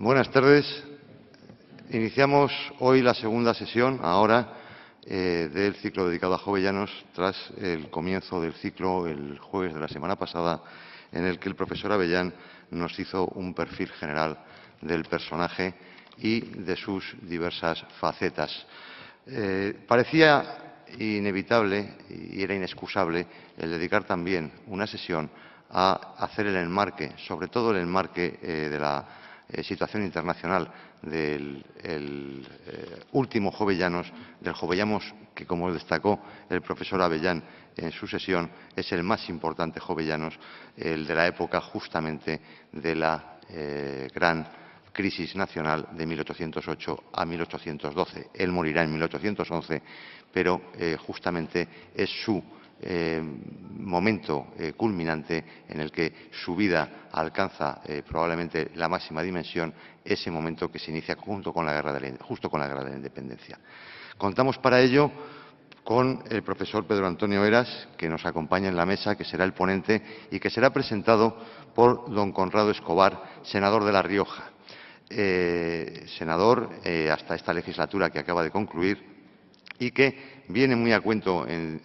Buenas tardes. Iniciamos hoy la segunda sesión, ahora, del ciclo dedicado a Jovellanos, tras el comienzo del ciclo el jueves de la semana pasada, en el que el profesor Avellán nos hizo un perfil general del personaje y de sus diversas facetas. Parecía inevitable y era inexcusable el dedicar también una sesión a hacer el enmarque, sobre todo el enmarque de la situación internacional del último Jovellanos, del Jovellanos que, como destacó el profesor Avellán en su sesión, es el más importante Jovellanos, el de la época justamente de la gran crisis nacional de 1808 a 1812. Él morirá en 1811, pero justamente es su momento culminante en el que su vida alcanza probablemente la máxima dimensión, ese momento que se inicia justo con la guerra de la Independencia. Contamos para ello con el profesor Pedro Antonio Heras, que nos acompaña en la mesa, que será el ponente y que será presentado por don Conrado Escobar, senador de La Rioja. Senador hasta esta legislatura que acaba de concluir y que viene muy a cuento en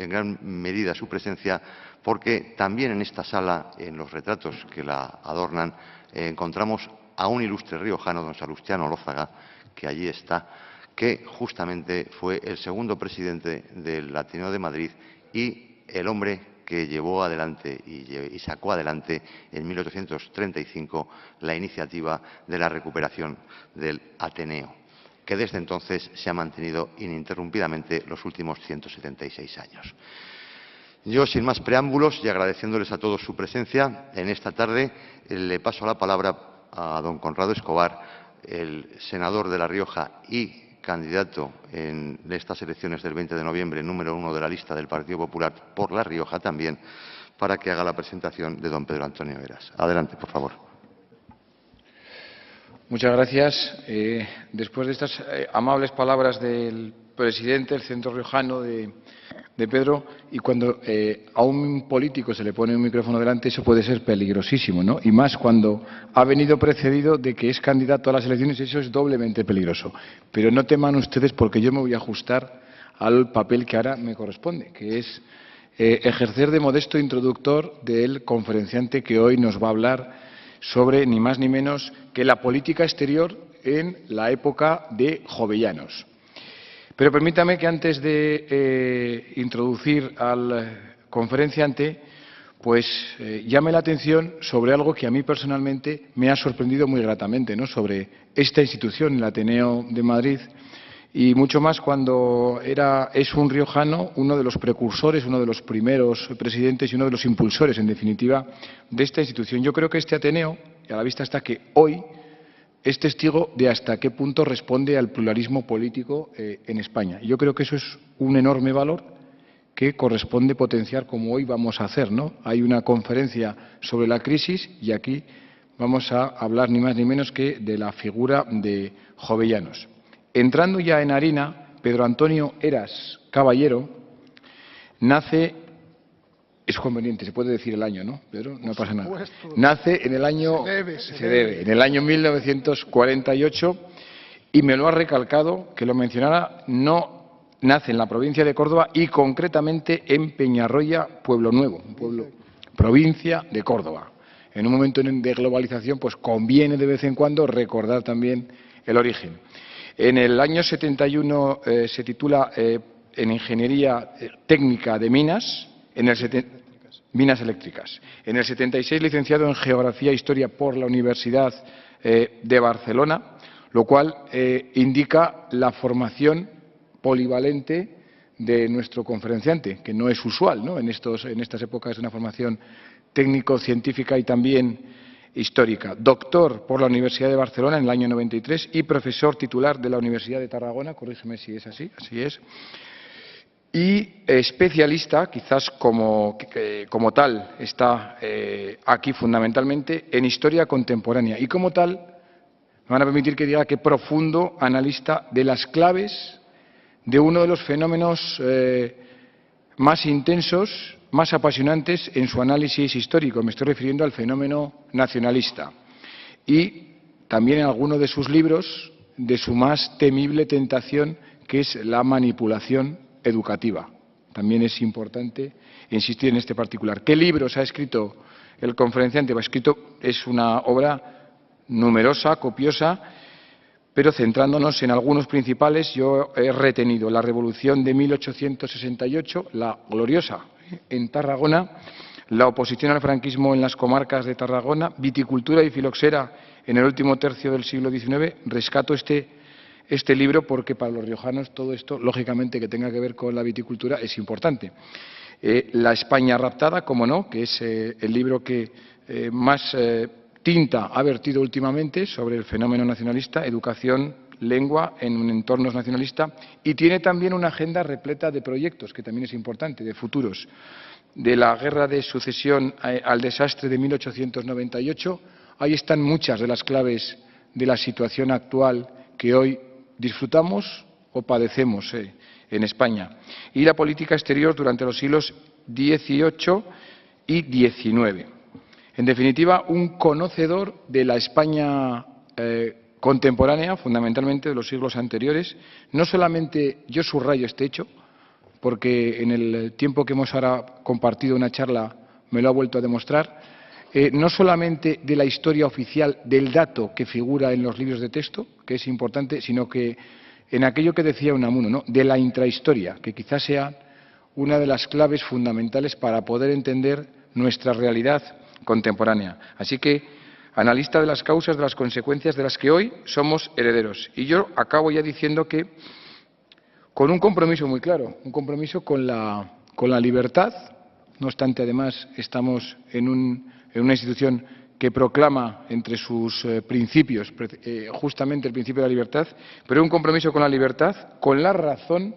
gran medida su presencia, porque también en esta sala, en los retratos que la adornan, encontramos a un ilustre riojano, don Salustiano Olózaga, que allí está, que justamente fue el segundo presidente del Ateneo de Madrid y el hombre que llevó adelante y sacó adelante en 1835 la iniciativa de la recuperación del Ateneo, que desde entonces se ha mantenido ininterrumpidamente los últimos 176 años. Yo, sin más preámbulos y agradeciéndoles a todos su presencia en esta tarde, le paso la palabra a don Conrado Escobar, el senador de La Rioja y candidato en estas elecciones del 20 de noviembre, número 1 de la lista del Partido Popular por La Rioja también, para que haga la presentación de don Pedro Antonio Heras. Adelante, por favor. Muchas gracias. Después de estas amables palabras del presidente del Centro Riojano, de Pedro, y cuando a un político se le pone un micrófono delante, eso puede ser peligrosísimo, ¿no? Y más cuando ha venido precedido de que es candidato a las elecciones, eso es doblemente peligroso. Pero no teman ustedes, porque yo me voy a ajustar al papel que ahora me corresponde, que es ejercer de modesto introductor del conferenciante que hoy nos va a hablar sobre ni más ni menos que la política exterior en la época de Jovellanos. Pero permítame que antes de introducir al conferenciante, pues llame la atención sobre algo que a mí personalmente me ha sorprendido muy gratamente, ¿no? Sobre esta institución, el Ateneo de Madrid, y mucho más cuando es un riojano, uno de los precursores, uno de los primeros presidentes y uno de los impulsores, en definitiva, de esta institución. Yo creo que este Ateneo, y a la vista está que hoy es testigo de hasta qué punto responde al pluralismo político en España. Y yo creo que eso es un enorme valor que corresponde potenciar, como hoy vamos a hacer, ¿no? Hay una conferencia sobre la crisis y aquí vamos a hablar ni más ni menos que de la figura de Jovellanos. Entrando ya en harina, Pedro Antonio Heras Caballero nace, es conveniente, se puede decir el año, ¿no, Pedro? No pasa nada. Nace en el año, se debe, en el año 1948, y me lo ha recalcado, que lo mencionara, no nace en la provincia de Córdoba y concretamente en Peñarroya, Pueblo Nuevo, provincia de Córdoba. En un momento de globalización, pues conviene de vez en cuando recordar también el origen. En el año 71 se titula en Ingeniería Técnica de Minas, Minas Eléctricas. En el 76 licenciado en Geografía e Historia por la Universidad de Barcelona, lo cual indica la formación polivalente de nuestro conferenciante, que no es usual, ¿no? En estas épocas, una formación técnico-científica y también histórica. Doctor por la Universidad de Barcelona en el año 93 y profesor titular de la Universidad de Tarragona, corrígeme si es así, así es, y especialista, quizás como tal está aquí fundamentalmente, en historia contemporánea y como tal, me van a permitir que diga que profundo analista de las claves de uno de los fenómenos más intensos, más apasionantes en su análisis histórico. Me estoy refiriendo al fenómeno nacionalista. Y también en alguno de sus libros de su más temible tentación, que es la manipulación educativa. También es importante insistir en este particular. ¿Qué libros ha escrito el conferenciante? Es una obra numerosa, copiosa, pero centrándonos en algunos principales, yo he retenido La Revolución de 1868, la gloriosa en Tarragona, la oposición al franquismo en las comarcas de Tarragona, Viticultura y filoxera en el último tercio del siglo XIX. Rescato este libro porque para los riojanos todo esto, lógicamente, que tenga que ver con la viticultura es importante. La España raptada, como no, que es el libro que más tinta ha vertido últimamente sobre el fenómeno nacionalista, educación, lengua en un entorno nacionalista, y tiene también una agenda repleta de proyectos, que también es importante, de futuros. De la guerra de sucesión al desastre de 1898, ahí están muchas de las claves de la situación actual que hoy disfrutamos o padecemos en España. Y la política exterior durante los siglos XVIII y XIX. En definitiva, un conocedor de la España contemporánea, fundamentalmente de los siglos anteriores. No solamente yo subrayo este hecho, porque en el tiempo que hemos ahora compartido una charla me lo ha vuelto a demostrar, no solamente de la historia oficial del dato que figura en los libros de texto, que es importante, sino que en aquello que decía Unamuno, ¿no?, de la intrahistoria, que quizás sea una de las claves fundamentales para poder entender nuestra realidad contemporánea. Así que, analista de las causas, de las consecuencias de las que hoy somos herederos. Y yo acabo ya diciendo que, con un compromiso muy claro, un compromiso con la libertad. No obstante, además, estamos en una institución que proclama entre sus principios justamente el principio de la libertad, pero un compromiso con la libertad, con la razón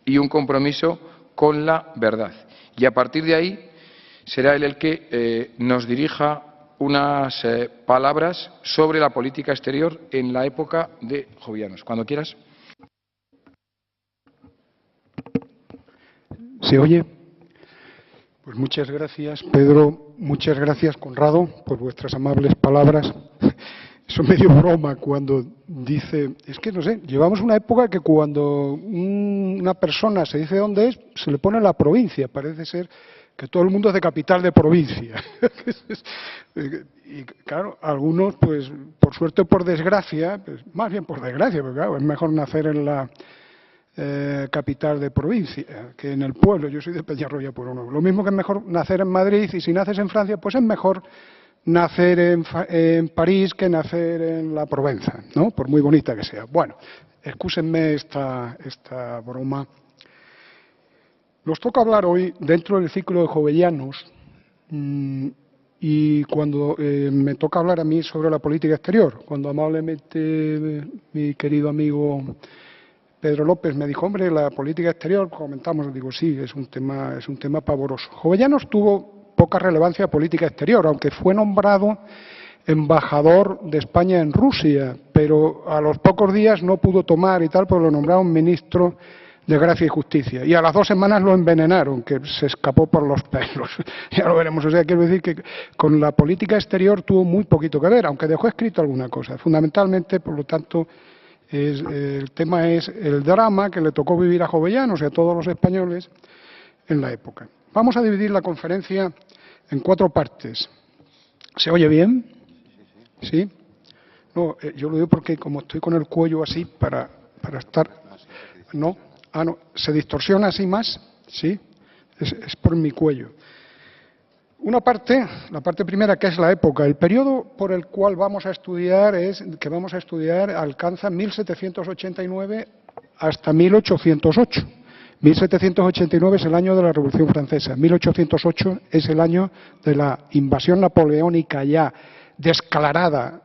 y un compromiso con la verdad. Y a partir de ahí será él el que nos dirija unas palabras sobre la política exterior en la época de Jovellanos. Cuando quieras. ¿Se oye? Pues muchas gracias, Pedro. Muchas gracias, Conrado, por vuestras amables palabras. Eso es medio broma cuando dice, es que no sé, llevamos una época que cuando una persona se dice dónde es, se le pone la provincia. Parece ser que todo el mundo es de capital de provincia. Y claro, algunos, pues por suerte o por desgracia, pues, más bien por desgracia, porque claro, es mejor nacer en la capital de provincia que en el pueblo. Yo soy de Peñarroya por uno. Lo mismo que es mejor nacer en Madrid, y si naces en Francia, pues es mejor nacer en París que nacer en la Provenza, ¿no? Por muy bonita que sea. Bueno, excúsenme esta broma. Nos toca hablar hoy dentro del ciclo de Jovellanos, y cuando me toca hablar a mí sobre la política exterior, cuando amablemente mi querido amigo Pedro López me dijo, hombre, la política exterior, comentamos, digo, sí, es un tema pavoroso. Jovellanos tuvo poca relevancia política exterior, aunque fue nombrado embajador de España en Rusia, pero a los pocos días no pudo tomar y tal, porque lo nombraron ministro de Gracia y Justicia. Y a las 2 semanas lo envenenaron, que se escapó por los pelos. Ya lo veremos. O sea, quiero decir que con la política exterior tuvo muy poquito que ver, aunque dejó escrito alguna cosa. Fundamentalmente, por lo tanto, el tema es el drama que le tocó vivir a Jovellanos y a todos los españoles en la época. Vamos a dividir la conferencia en 4 partes. ¿Se oye bien? ¿Sí? No, yo lo digo porque como estoy con el cuello así para estar... ¿No? Ah, no. ¿Se distorsiona así más? ¿Sí? Es por mi cuello. Una parte, la parte primera, que es la época. El periodo por el cual vamos a estudiar alcanza 1789 hasta 1808. 1789 es el año de la Revolución Francesa. 1808 es el año de la invasión napoleónica ya declarada,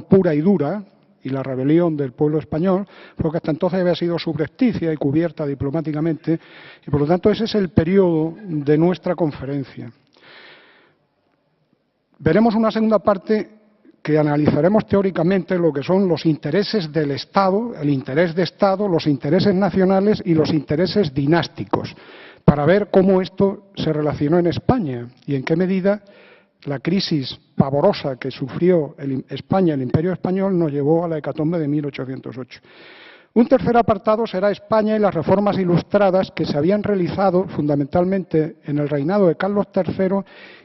pura y dura, y la rebelión del pueblo español, porque hasta entonces había sido subrepticia y cubierta diplomáticamente, y por lo tanto ese es el periodo de nuestra conferencia. Veremos una segunda parte que analizaremos teóricamente lo que son los intereses del Estado, el interés de Estado, los intereses nacionales y los intereses dinásticos, para ver cómo esto se relacionó en España y en qué medida la crisis pavorosa que sufrió España, el Imperio Español, nos llevó a la hecatombe de 1808. Un tercer apartado será España y las reformas ilustradas que se habían realizado fundamentalmente en el reinado de Carlos III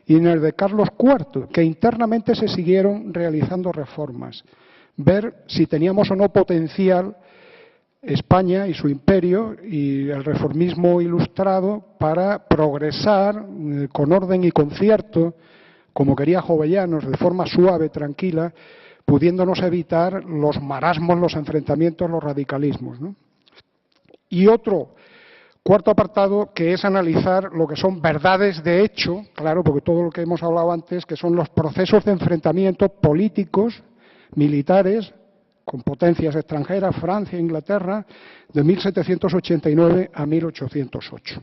y en el de Carlos IV, que internamente se siguieron realizando reformas. Ver si teníamos o no potencial España y su imperio y el reformismo ilustrado para progresar con orden y concierto, como quería Jovellanos, de forma suave, tranquila, pudiéndonos evitar los marasmos, los enfrentamientos, los radicalismos, ¿no? Y otro cuarto apartado, que es analizar lo que son verdades de hecho, claro, porque todo lo que hemos hablado antes, que son los procesos de enfrentamiento políticos, militares, con potencias extranjeras, Francia e Inglaterra, de 1789 a 1808.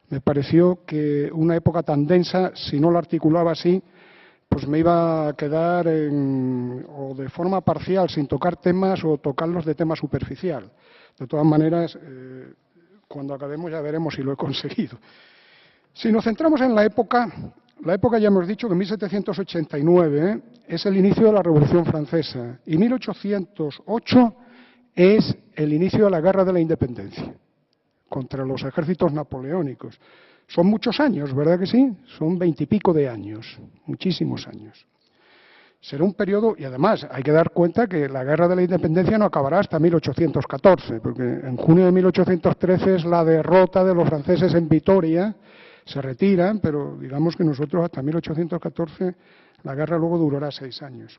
Me pareció que una época tan densa, si no la articulaba así, pues me iba a quedar o de forma parcial, sin tocar temas o tocarlos de tema superficial. De todas maneras, cuando acabemos ya veremos si lo he conseguido. Si nos centramos en la época ya hemos dicho que 1789 es el inicio de la Revolución Francesa y 1808 es el inicio de la Guerra de la Independencia contra los ejércitos napoleónicos. Son muchos años, ¿verdad que sí? Son 20 y pico de años, muchísimos años. Será un periodo, y además hay que dar cuenta que la Guerra de la Independencia no acabará hasta 1814, porque en junio de 1813 es la derrota de los franceses en Vitoria, se retiran, pero digamos que nosotros hasta 1814 la guerra luego durará 6 años.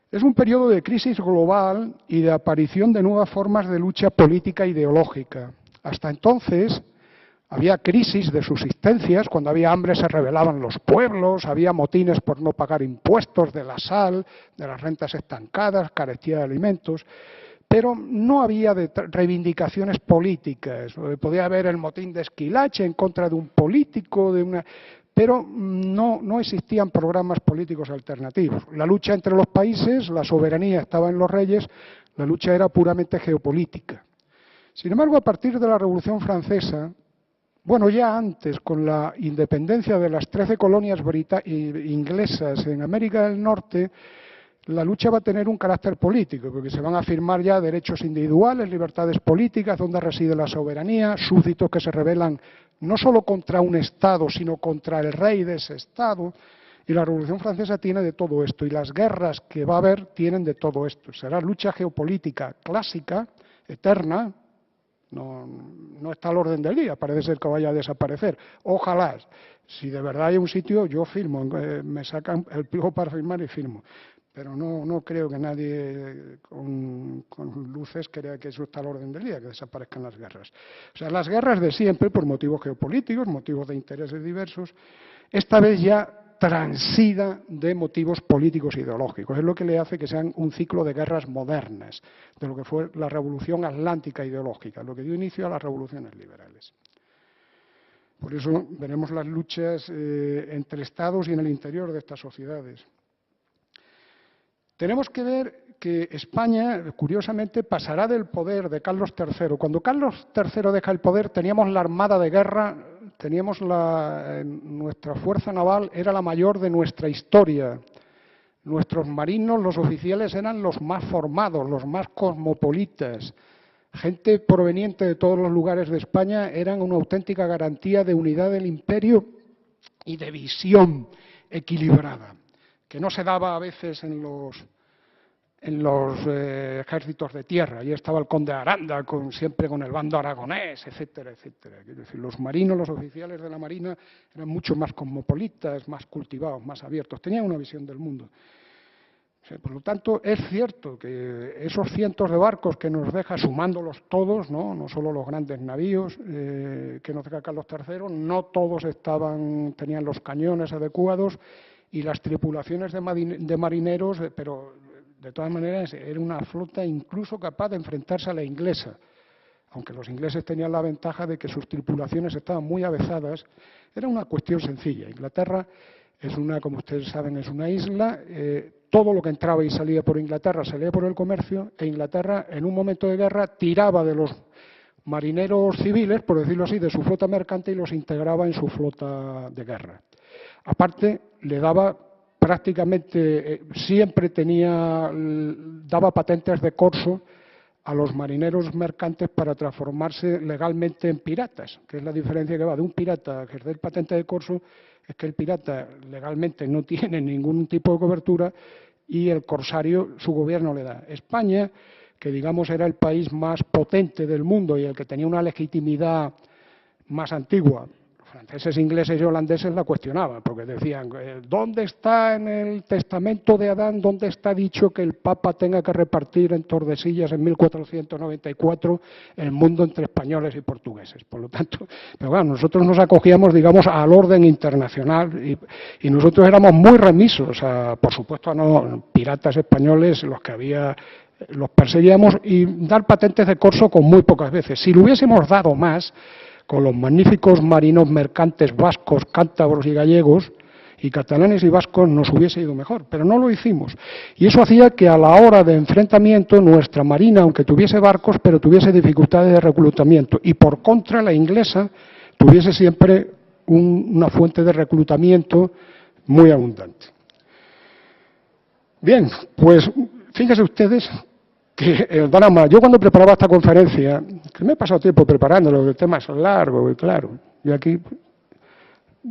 Es un periodo de crisis global y de aparición de nuevas formas de lucha política e ideológica. Hasta entonces había crisis de subsistencias, cuando había hambre se rebelaban los pueblos, había motines por no pagar impuestos de la sal, de las rentas estancadas, carecía de alimentos, pero no había reivindicaciones políticas. Podía haber el motín de Esquilache en contra de un político, pero no existían programas políticos alternativos. La lucha entre los países, la soberanía estaba en los reyes, la lucha era puramente geopolítica. Sin embargo, a partir de la Revolución Francesa, bueno, ya antes, con la independencia de las 13 colonias inglesas en América del Norte, la lucha va a tener un carácter político, porque se van a firmar ya derechos individuales, libertades políticas, donde reside la soberanía, súbditos que se rebelan no solo contra un Estado, sino contra el rey de ese Estado. Y la Revolución Francesa tiene de todo esto, y las guerras que va a haber tienen de todo esto. Será lucha geopolítica clásica, eterna, no está al orden del día, parece ser que vaya a desaparecer. Ojalá, si de verdad hay un sitio, yo firmo, me sacan el pliego para firmar y firmo. Pero no creo que nadie con luces crea que eso está al orden del día, que desaparezcan las guerras. O sea, las guerras de siempre, por motivos geopolíticos, motivos de intereses diversos, esta vez ya transida de motivos políticos e ideológicos. Es lo que le hace que sean un ciclo de guerras modernas, de lo que fue la revolución atlántica ideológica, lo que dio inicio a las revoluciones liberales. Por eso veremos las luchas entre estados y en el interior de estas sociedades. Tenemos que ver que España, curiosamente, pasará del poder de Carlos III. Cuando Carlos III deja el poder, teníamos la armada de guerra, teníamos nuestra fuerza naval, era la mayor de nuestra historia. Nuestros marinos, los oficiales, eran los más formados, los más cosmopolitas. Gente proveniente de todos los lugares de España, eran una auténtica garantía de unidad del imperio y de visión equilibrada, que no se daba a veces en los ejércitos de tierra. Allí estaba el conde de Aranda, siempre con el bando aragonés, etcétera, etcétera. Es decir, los marinos, los oficiales de la Marina eran mucho más cosmopolitas, más cultivados, más abiertos, tenían una visión del mundo. O sea, por lo tanto, es cierto que esos cientos de barcos que nos deja, sumándolos todos, no solo los grandes navíos que nos deja Carlos III, no todos tenían los cañones adecuados, y las tripulaciones de marineros, pero de todas maneras era una flota incluso capaz de enfrentarse a la inglesa, aunque los ingleses tenían la ventaja de que sus tripulaciones estaban muy avezadas. Era una cuestión sencilla. Inglaterra como ustedes saben, es una isla, todo lo que entraba y salía por Inglaterra salía por el comercio, e Inglaterra en un momento de guerra tiraba de los marineros civiles, por decirlo así, de su flota mercante y los integraba en su flota de guerra. Aparte, le daba prácticamente, siempre daba patentes de corso a los marineros mercantes para transformarse legalmente en piratas, que es la diferencia que va de un pirata a ejercer patente de corso, es que el pirata legalmente no tiene ningún tipo de cobertura y el corsario su gobierno le da. España, que digamos era el país más potente del mundo y el que tenía una legitimidad más antigua, franceses, ingleses y holandeses la cuestionaban, porque decían, ¿dónde está en el testamento de Adán, dónde está dicho que el Papa tenga que repartir en Tordesillas en 1494 el mundo entre españoles y portugueses? Por lo tanto, pero bueno, nosotros nos acogíamos, digamos, al orden internacional y nosotros éramos muy remisos, por supuesto, no piratas españoles, los que había, los perseguíamos, y dar patentes de corso con muy pocas veces. Si lo hubiésemos dado más, con los magníficos marinos mercantes vascos, cántabros y gallegos, y catalanes y vascos, nos hubiese ido mejor, pero no lo hicimos. Y eso hacía que a la hora de enfrentamiento nuestra marina, aunque tuviese barcos, pero tuviese dificultades de reclutamiento, y por contra la inglesa tuviese siempre una fuente de reclutamiento muy abundante. Bien, pues fíjense ustedes que el drama, yo cuando preparaba esta conferencia, que me he pasado tiempo preparándolo, el tema es largo y claro, y aquí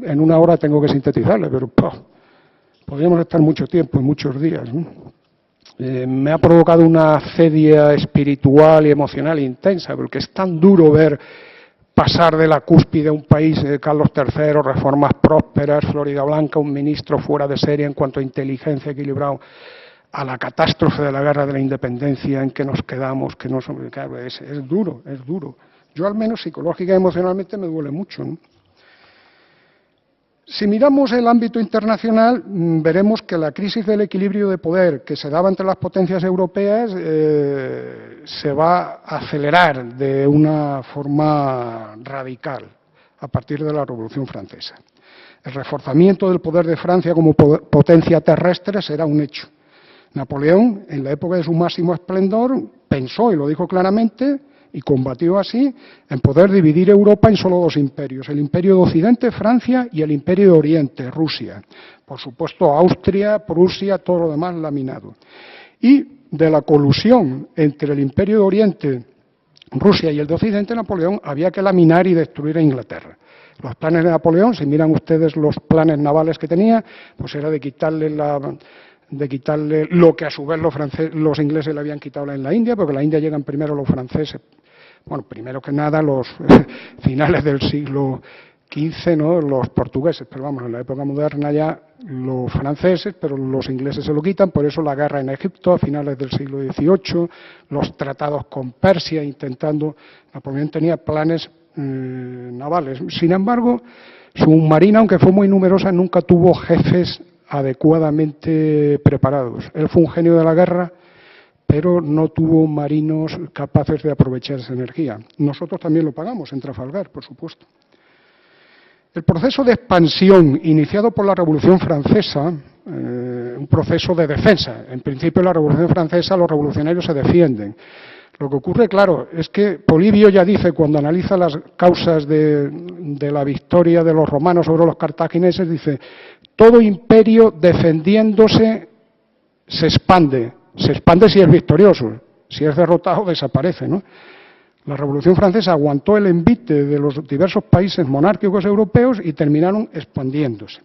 en una hora tengo que sintetizarle, pero podríamos estar mucho tiempo y muchos días, ¿no? Me ha provocado una cedia espiritual y emocional intensa, porque es tan duro ver pasar de la cúspide a un país, Carlos III, reformas prósperas, Florida Blanca, un ministro fuera de serie en cuanto a inteligencia, equilibrado, a la catástrofe de la guerra de la independencia en que nos quedamos, que no somos, claro, es duro, es duro. Yo al menos psicológica y emocionalmente me duele mucho, ¿no? Si miramos el ámbito internacional, veremos que la crisis del equilibrio de poder que se daba entre las potencias europeas se va a acelerar de una forma radical a partir de la Revolución Francesa. El reforzamiento del poder de Francia como potencia terrestre será un hecho. Napoleón, en la época de su máximo esplendor, pensó, y lo dijo claramente, y combatió así, en poder dividir Europa en solo dos imperios, el Imperio de Occidente, Francia, y el Imperio de Oriente, Rusia. Por supuesto, Austria, Prusia, todo lo demás laminado. Y de la colusión entre el Imperio de Oriente, Rusia y el de Occidente, Napoleón había que laminar y destruir a Inglaterra. Los planes de Napoleón, si miran ustedes los planes navales que tenía, pues era de quitarle lo que a su vez los ingleses le habían quitado en la India, porque en la India llegan primero los franceses, bueno, primero que nada los finales del siglo XV, ¿no?, los portugueses, pero vamos, en la época moderna ya los franceses, pero los ingleses se lo quitan, por eso la guerra en Egipto a finales del siglo XVIII, los tratados con Persia, Napoleón tenía planes navales. Sin embargo, su marina, aunque fue muy numerosa, nunca tuvo jefes adecuadamente preparados. Él fue un genio de la guerra, pero no tuvo marinos capaces de aprovechar esa energía. Nosotros también lo pagamos en Trafalgar, por supuesto. El proceso de expansión iniciado por la Revolución Francesa, un proceso de defensa. En principio, en la Revolución Francesa los revolucionarios se defienden. Lo que ocurre, claro, es que Polibio ya dice, cuando analiza las causas de la victoria de los romanos sobre los cartagineses, dice, todo imperio defendiéndose se expande si es victorioso, si es derrotado desaparece, ¿no? La Revolución Francesa aguantó el envite de los diversos países monárquicos europeos y terminaron expandiéndose.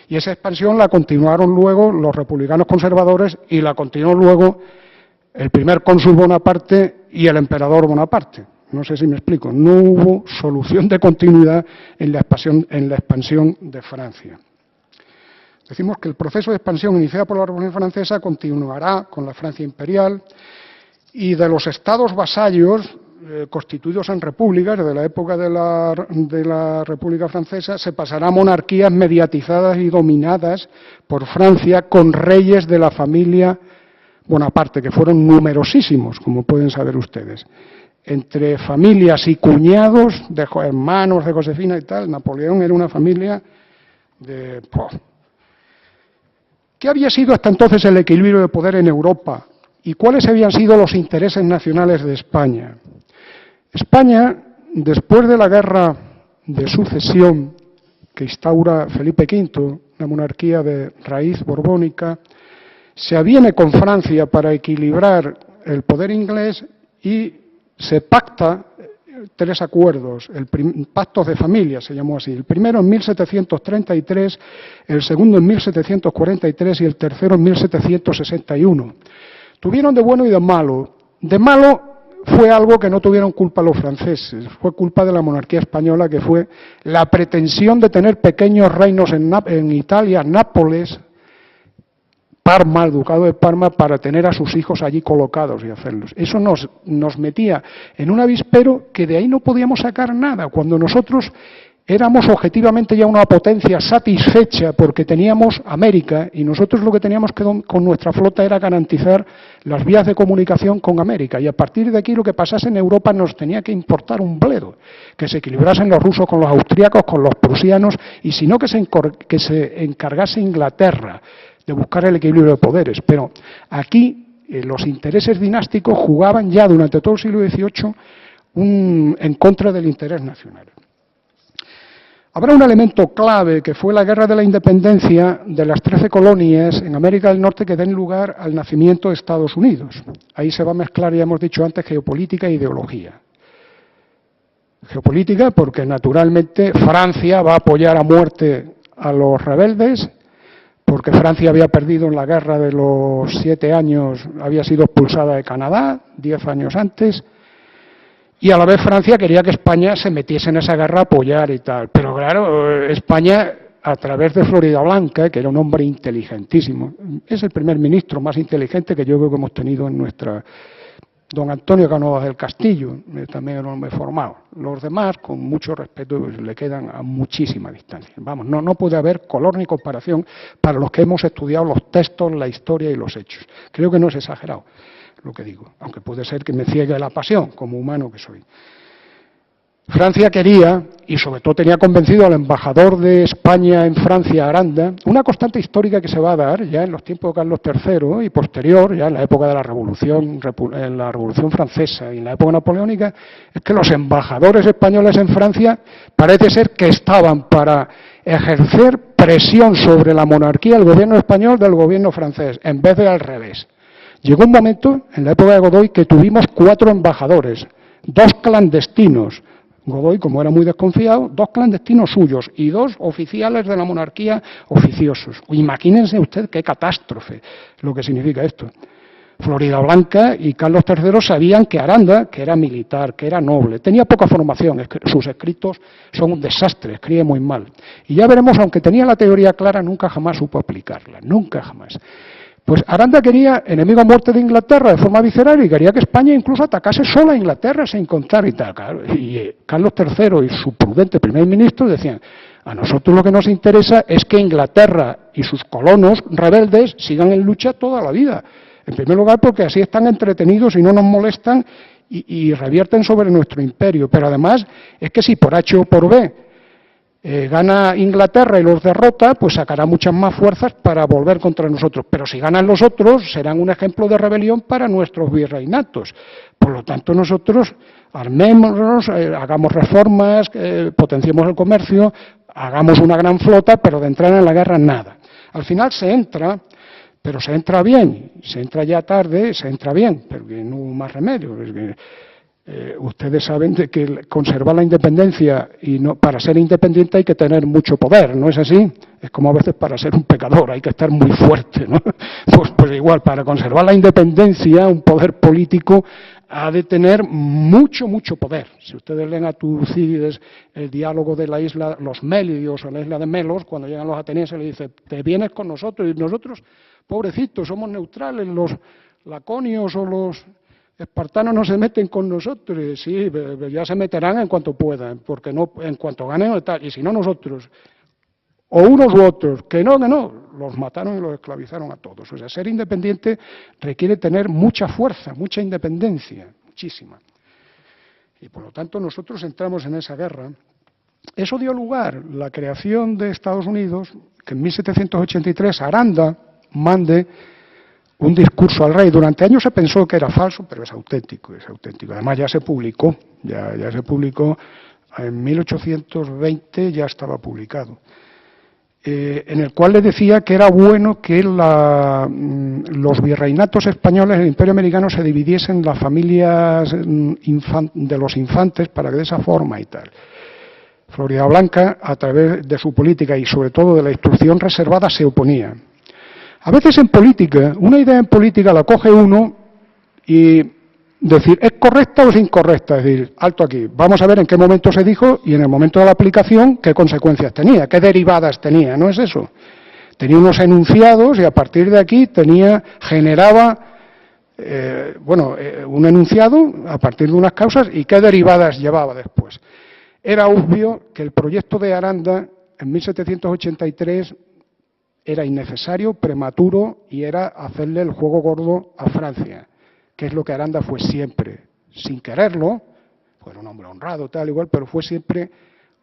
Y esa expansión la continuaron luego los republicanos conservadores y la continuó luego el primer cónsul Bonaparte y el emperador Bonaparte. No sé si me explico. No hubo solución de continuidad en la expansión de Francia. Decimos que el proceso de expansión iniciado por la Revolución Francesa continuará con la Francia imperial y de los estados vasallos constituidos en repúblicas, desde la época de la República Francesa, se pasará a monarquías mediatizadas y dominadas por Francia con reyes de la familia Bonaparte, que fueron numerosísimos, como pueden saber ustedes. Entre familias y cuñados, de hermanos de Josefina y tal, Napoleón era una familia de... ¿Qué había sido hasta entonces el equilibrio de poder en Europa? ¿Y cuáles habían sido los intereses nacionales de España? España, después de la guerra de sucesión que instaura Felipe V, la monarquía de raíz borbónica, se aviene con Francia para equilibrar el poder inglés y se pacta 3 acuerdos, pactos de familia se llamó así, el primero en 1733, el segundo en 1743 y el tercero en 1761. Tuvieron de bueno y de malo. De malo fue algo que no tuvieron culpa los franceses, fue culpa de la monarquía española, que fue la pretensión de tener pequeños reinos en Italia, Nápoles, Parma, el ducado de Parma, para tener a sus hijos allí colocados y hacerlos. Eso nos metía en un avispero que de ahí no podíamos sacar nada, cuando nosotros éramos objetivamente ya una potencia satisfecha porque teníamos América, y nosotros lo que teníamos que con nuestra flota era garantizar las vías de comunicación con América, y a partir de aquí lo que pasase en Europa nos tenía que importar un bledo, que se equilibrasen los rusos con los austríacos, con los prusianos, y si no que se encargase Inglaterra de buscar el equilibrio de poderes. Pero aquí los intereses dinásticos jugaban ya durante todo el siglo XVIII en contra del interés nacional. Habrá un elemento clave que fue la Guerra de la Independencia de las 13 colonias en América del Norte que den lugar al nacimiento de Estados Unidos. Ahí se va a mezclar, ya hemos dicho antes, geopolítica e ideología. Geopolítica porque naturalmente Francia va a apoyar a muerte a los rebeldes, porque Francia había perdido en la guerra de los 7 años, había sido expulsada de Canadá 10 años antes, y a la vez Francia quería que España se metiese en esa guerra a apoyar y tal. Pero claro, España, a través de Floridablanca, que era un hombre inteligentísimo, es el primer ministro más inteligente que yo creo que hemos tenido en nuestra... Don Antonio Cánovas del Castillo, también era un hombre formado. Los demás, con mucho respeto, le quedan a muchísima distancia. Vamos, no puede haber color ni comparación para los que hemos estudiado los textos, la historia y los hechos. Creo que no es exagerado lo que digo, aunque puede ser que me ciegue la pasión, como humano que soy. Francia quería, y sobre todo tenía convencido al embajador de España en Francia, Aranda, una constante histórica que se va a dar ya en los tiempos de Carlos III y posterior, ya en la época de la Revolución Francesa y en la época napoleónica, es que los embajadores españoles en Francia parece ser que estaban para ejercer presión sobre la monarquía, el gobierno español del gobierno francés, en vez de al revés. Llegó un momento, en la época de Godoy, que tuvimos 4 embajadores, 2 clandestinos. Godoy, como era muy desconfiado, 2 clandestinos suyos y 2 oficiales de la monarquía oficiosos. Imagínense usted qué catástrofe lo que significa esto. Floridablanca y Carlos III sabían que Aranda, que era militar, que era noble, tenía poca formación, sus escritos son un desastre, escribe muy mal. Y ya veremos, aunque tenía la teoría clara, nunca jamás supo aplicarla, nunca jamás. Pues Aranda quería enemigo a muerte de Inglaterra de forma visceral y quería que España incluso atacase sola a Inglaterra sin contar y tal. Claro. Y Carlos III y su prudente primer ministro decían, a nosotros lo que nos interesa es que Inglaterra y sus colonos rebeldes sigan en lucha toda la vida. En primer lugar porque así están entretenidos y no nos molestan y revierten sobre nuestro imperio. Pero además es que si por H o por B gana Inglaterra y los derrota, pues sacará muchas más fuerzas para volver contra nosotros. Pero si ganan los otros, serán un ejemplo de rebelión para nuestros virreinatos. Por lo tanto, nosotros armémonos, hagamos reformas, potenciemos el comercio, hagamos una gran flota, pero de entrar en la guerra nada. Al final se entra, pero se entra bien, se entra ya tarde, se entra bien, pero no hubo más remedio. Ustedes saben de que conservar la independencia y no, para ser independiente hay que tener mucho poder, ¿no es así? Es como a veces para ser un pecador, hay que estar muy fuerte, ¿no? Pues igual, para conservar la independencia, un poder político ha de tener mucho poder. Si ustedes leen a Tucídides el diálogo de la isla, los Melios o la isla de Melos, cuando llegan los atenienses le dice, te vienes con nosotros, y nosotros, pobrecitos, somos neutrales, los laconios o los espartanos no se meten con nosotros, sí, ya se meterán en cuanto puedan, porque no, en cuanto ganen y tal, y si no nosotros, o unos u otros, que no, los mataron y los esclavizaron a todos. O sea, ser independiente requiere tener mucha fuerza, mucha independencia, muchísima. Y por lo tanto nosotros entramos en esa guerra. Eso dio lugar a la creación de Estados Unidos, que en 1783 Aranda mande un discurso al rey. Durante años se pensó que era falso, pero es auténtico, es auténtico. Además ya se publicó, ya se publicó, en 1820 ya estaba publicado. en el cual le decía que era bueno que los virreinatos españoles, el Imperio americano, se dividiesen en las familias de los infantes para que de esa forma y tal. Floridablanca, a través de su política y sobre todo de la instrucción reservada, se oponía. A veces en política, una idea en política la coge uno y decir, ¿es correcta o es incorrecta? Es decir, alto aquí, vamos a ver en qué momento se dijo y en el momento de la aplicación qué consecuencias tenía, qué derivadas tenía, ¿no es eso? Tenía unos enunciados y a partir de aquí generaba un enunciado a partir de unas causas y qué derivadas llevaba después. Era obvio que el proyecto de Aranda en 1783 era innecesario, prematuro y era hacerle el juego gordo a Francia, que es lo que Aranda fue siempre, sin quererlo, fue un hombre honrado, tal igual, pero fue siempre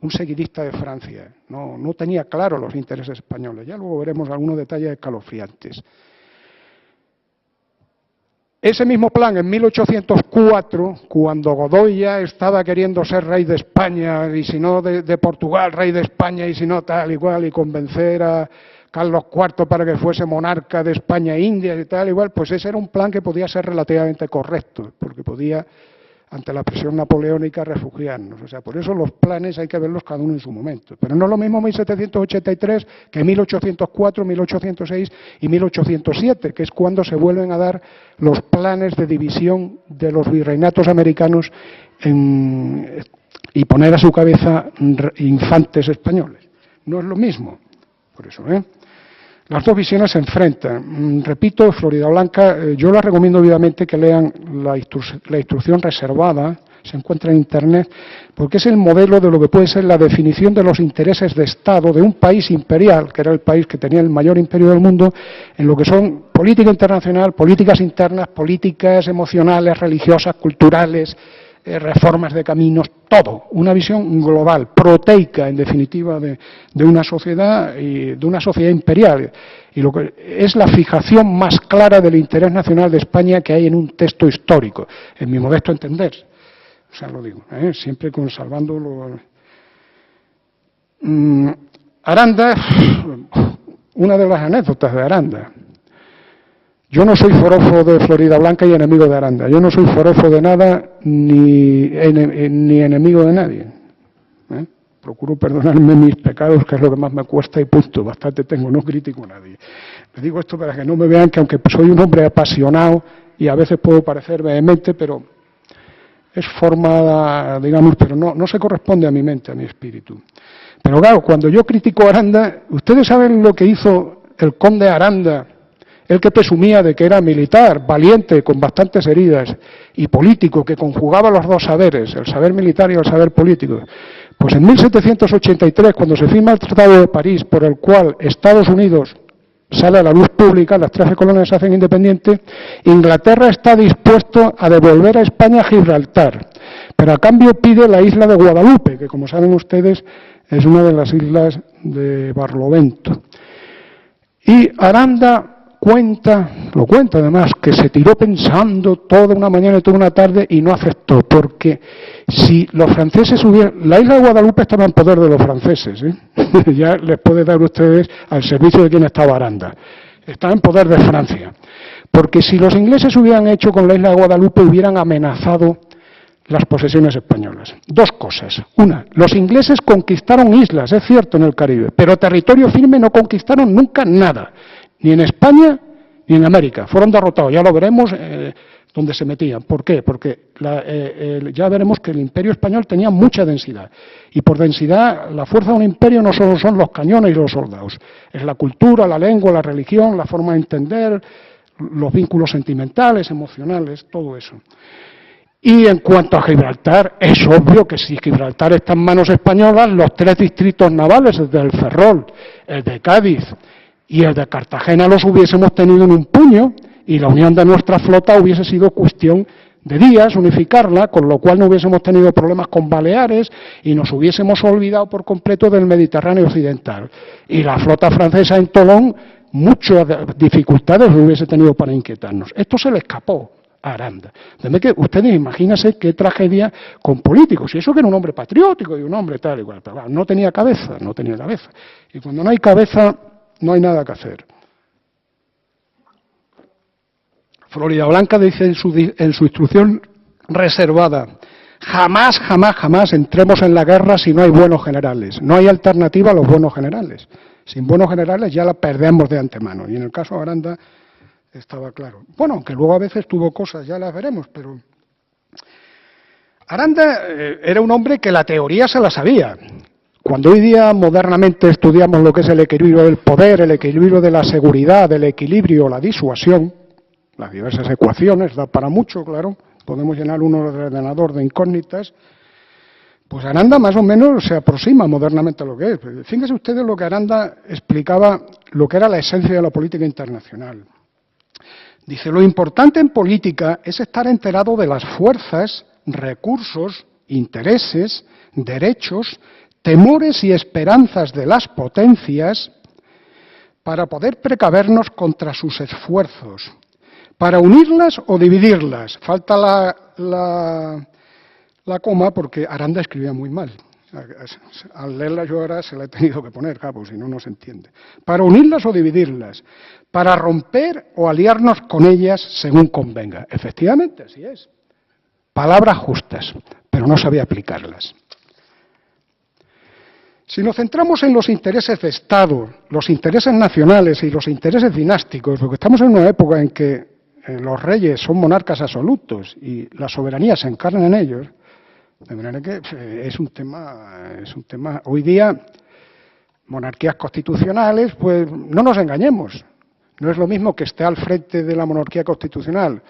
un seguidista de Francia, no tenía claro los intereses españoles. Ya luego veremos algunos detalles escalofriantes. Ese mismo plan, en 1804, cuando Godoy ya estaba queriendo ser rey de España, y si no de Portugal, rey de España, y si no tal igual, y convencer a Carlos IV para que fuese monarca de España e India y tal igual, pues ese era un plan que podía ser relativamente correcto, porque podía, ante la presión napoleónica, refugiarnos. O sea, por eso los planes hay que verlos cada uno en su momento. Pero no es lo mismo 1783 que 1804, 1806 y 1807, que es cuando se vuelven a dar los planes de división de los virreinatos americanos y poner a su cabeza infantes españoles. No es lo mismo. Por eso, las dos visiones se enfrentan. Repito, Floridablanca, yo les recomiendo vivamente que lean la instrucción reservada, se encuentra en Internet, porque es el modelo de lo que puede ser la definición de los intereses de Estado de un país imperial, que era el país que tenía el mayor imperio del mundo, en lo que son política internacional, políticas internas, políticas emocionales, religiosas, culturales, reformas de caminos, todo, una visión global, proteica, en definitiva, de una sociedad y de una sociedad imperial. Y lo que es la fijación más clara del interés nacional de España que hay en un texto histórico, en mi modesto entender. O sea, lo digo, siempre conservando Aranda, una de las anécdotas de Aranda. Yo no soy forofo de Floridablanca y enemigo de Aranda. Yo no soy forofo de nada ni enemigo de nadie. Procuro perdonarme mis pecados, que es lo que más me cuesta y punto. Bastante tengo, no critico a nadie. Les digo esto para que no me vean que aunque soy un hombre apasionado y a veces puedo parecer vehemente, pero es forma, digamos, pero no se corresponde a mi mente, a mi espíritu. Pero claro, cuando yo critico a Aranda, ustedes saben lo que hizo el conde Aranda, el que presumía de que era militar, valiente, con bastantes heridas, y político, que conjugaba los dos saberes, el saber militar y el saber político. Pues en 1783, cuando se firma el Tratado de París, por el cual Estados Unidos sale a la luz pública, las 13 colonias se hacen independientes, Inglaterra está dispuesto a devolver a España Gibraltar, pero a cambio pide la isla de Guadalupe, que como saben ustedes es una de las islas de Barlovento. Y Aranda lo cuenta además, que se tiró pensando toda una mañana y toda una tarde y no aceptó, porque si los franceses la isla de Guadalupe estaba en poder de los franceses, ya les puede dar ustedes al servicio de quien estaba Aranda, estaba en poder de Francia, porque si los ingleses hubieran hecho con la isla de Guadalupe hubieran amenazado las posesiones españolas. Dos cosas. Una, los ingleses conquistaron islas, es cierto, en el Caribe, pero territorio firme no conquistaron nunca nada. Ni en España ni en América. Fueron derrotados, ya lo veremos dónde se metían. ¿Por qué? Porque ya veremos que el imperio español tenía mucha densidad. Y por densidad, la fuerza de un imperio no solo son los cañones y los soldados. Es la cultura, la lengua, la religión, la forma de entender, los vínculos sentimentales, emocionales, todo eso. Y en cuanto a Gibraltar, es obvio que si Gibraltar está en manos españolas, los 3 distritos navales, el del Ferrol, el de Cádiz y el de Cartagena, los hubiésemos tenido en un puño y la unión de nuestra flota hubiese sido cuestión de días, unificarla, con lo cual no hubiésemos tenido problemas con Baleares y nos hubiésemos olvidado por completo del Mediterráneo occidental. Y la flota francesa en Tolón, muchas dificultades hubiese tenido para inquietarnos. Esto se le escapó a Aranda. Entonces, que ustedes imagínense qué tragedia con políticos, y eso que era un hombre patriótico y un hombre tal y cual, pero no tenía cabeza, no tenía cabeza. Y cuando no hay cabeza, no hay nada que hacer. Floridablanca dice en su instrucción reservada: jamás, jamás, jamás entremos en la guerra si no hay buenos generales. No hay alternativa a los buenos generales. Sin buenos generales ya la perdemos de antemano. Y en el caso de Aranda estaba claro. Bueno, aunque luego a veces tuvo cosas, ya las veremos, pero Aranda era un hombre que la teoría se la sabía. Cuando hoy día modernamente estudiamos lo que es el equilibrio del poder, el equilibrio de la seguridad, el equilibrio, la disuasión, las diversas ecuaciones, da para mucho, claro, podemos llenar un ordenador de incógnitas, pues Aranda más o menos se aproxima modernamente a lo que es. Fíjense ustedes lo que Aranda explicaba, lo que era la esencia de la política internacional. Dice, lo importante en política es estar enterado de las fuerzas, recursos, intereses, derechos, temores y esperanzas de las potencias para poder precavernos contra sus esfuerzos, para unirlas o dividirlas. Falta la coma porque Aranda escribía muy mal. Al leerla yo ahora se la he tenido que poner, pues si no, no se entiende. Para unirlas o dividirlas, para romper o aliarnos con ellas según convenga. Efectivamente, así es. Palabras justas, pero no sabía aplicarlas. Si nos centramos en los intereses de Estado, los intereses nacionales y los intereses dinásticos, porque estamos en una época en que los reyes son monarcas absolutos y la soberanía se encarna en ellos, de manera que es un tema, hoy día, monarquías constitucionales, pues no nos engañemos, no es lo mismo que esté al frente de la monarquía constitucional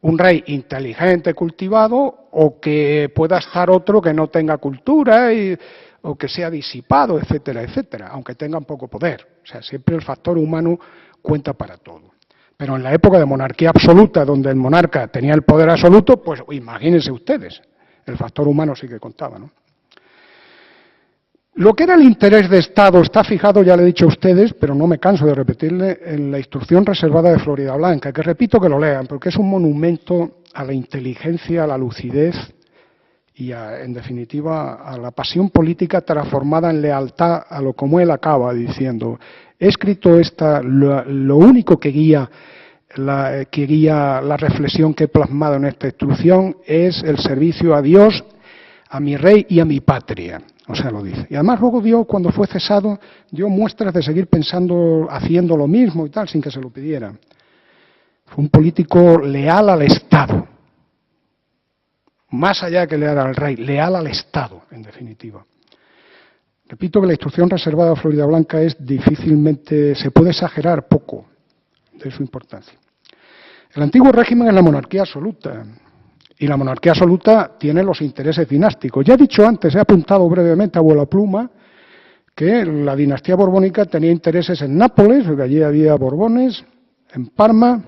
un rey inteligente, cultivado, o que pueda estar otro que no tenga cultura o que sea disipado, etcétera, etcétera, aunque tengan poco poder. O sea, siempre el factor humano cuenta para todo. Pero en la época de monarquía absoluta, donde el monarca tenía el poder absoluto, pues imagínense ustedes, el factor humano sí que contaba, ¿no? Lo que era el interés de Estado está fijado, ya le he dicho a ustedes, pero no me canso de repetirle, en la instrucción reservada de Floridablanca, que repito que lo lean, porque es un monumento a la inteligencia, a la lucidez y, en definitiva, a la pasión política transformada en lealtad a lo como él acaba diciendo. He escrito lo único que guía la reflexión que he plasmado en esta instrucción es el servicio a Dios, a mi rey y a mi patria. O sea, lo dice. Y además luego Dios, cuando fue cesado, dio muestras de seguir pensando, haciendo lo mismo y tal, sin que se lo pidiera. Fue un político leal al Estado. Más allá que leal al rey, leal al Estado, en definitiva. Repito que la instrucción reservada a Floridablanca es difícilmente, se puede exagerar poco de su importancia. El antiguo régimen es la monarquía absoluta. Y la monarquía absoluta tiene los intereses dinásticos. Ya he dicho antes, he apuntado brevemente a vuela pluma, que la dinastía borbónica tenía intereses en Nápoles, porque allí había borbones, en Parma.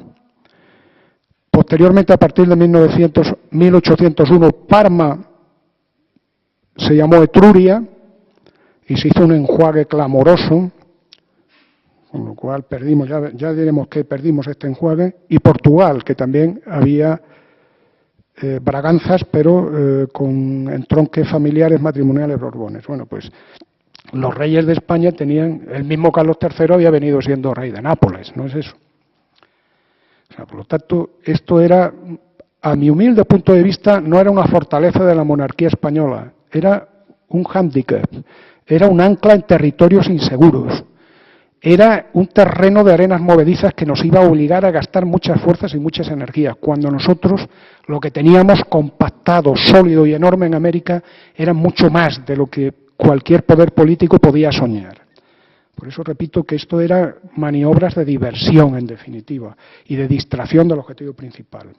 Posteriormente, a partir de 1801, Parma se llamó Etruria y se hizo un enjuague clamoroso, con lo cual perdimos, ya diremos que perdimos este enjuague, y Portugal, que también había Braganzas, pero con entronques familiares matrimoniales borbones. Bueno, pues los reyes de España tenían, el mismo Carlos III había venido siendo rey de Nápoles, ¿no es eso? O sea, por lo tanto, esto era, a mi humilde punto de vista, no era una fortaleza de la monarquía española, era un hándicap, era un ancla en territorios inseguros. Era un terreno de arenas movedizas que nos iba a obligar a gastar muchas fuerzas y muchas energías, cuando nosotros lo que teníamos compactado, sólido y enorme en América era mucho más de lo que cualquier poder político podía soñar. Por eso repito que esto era maniobras de diversión, en definitiva, y de distracción del objetivo principal.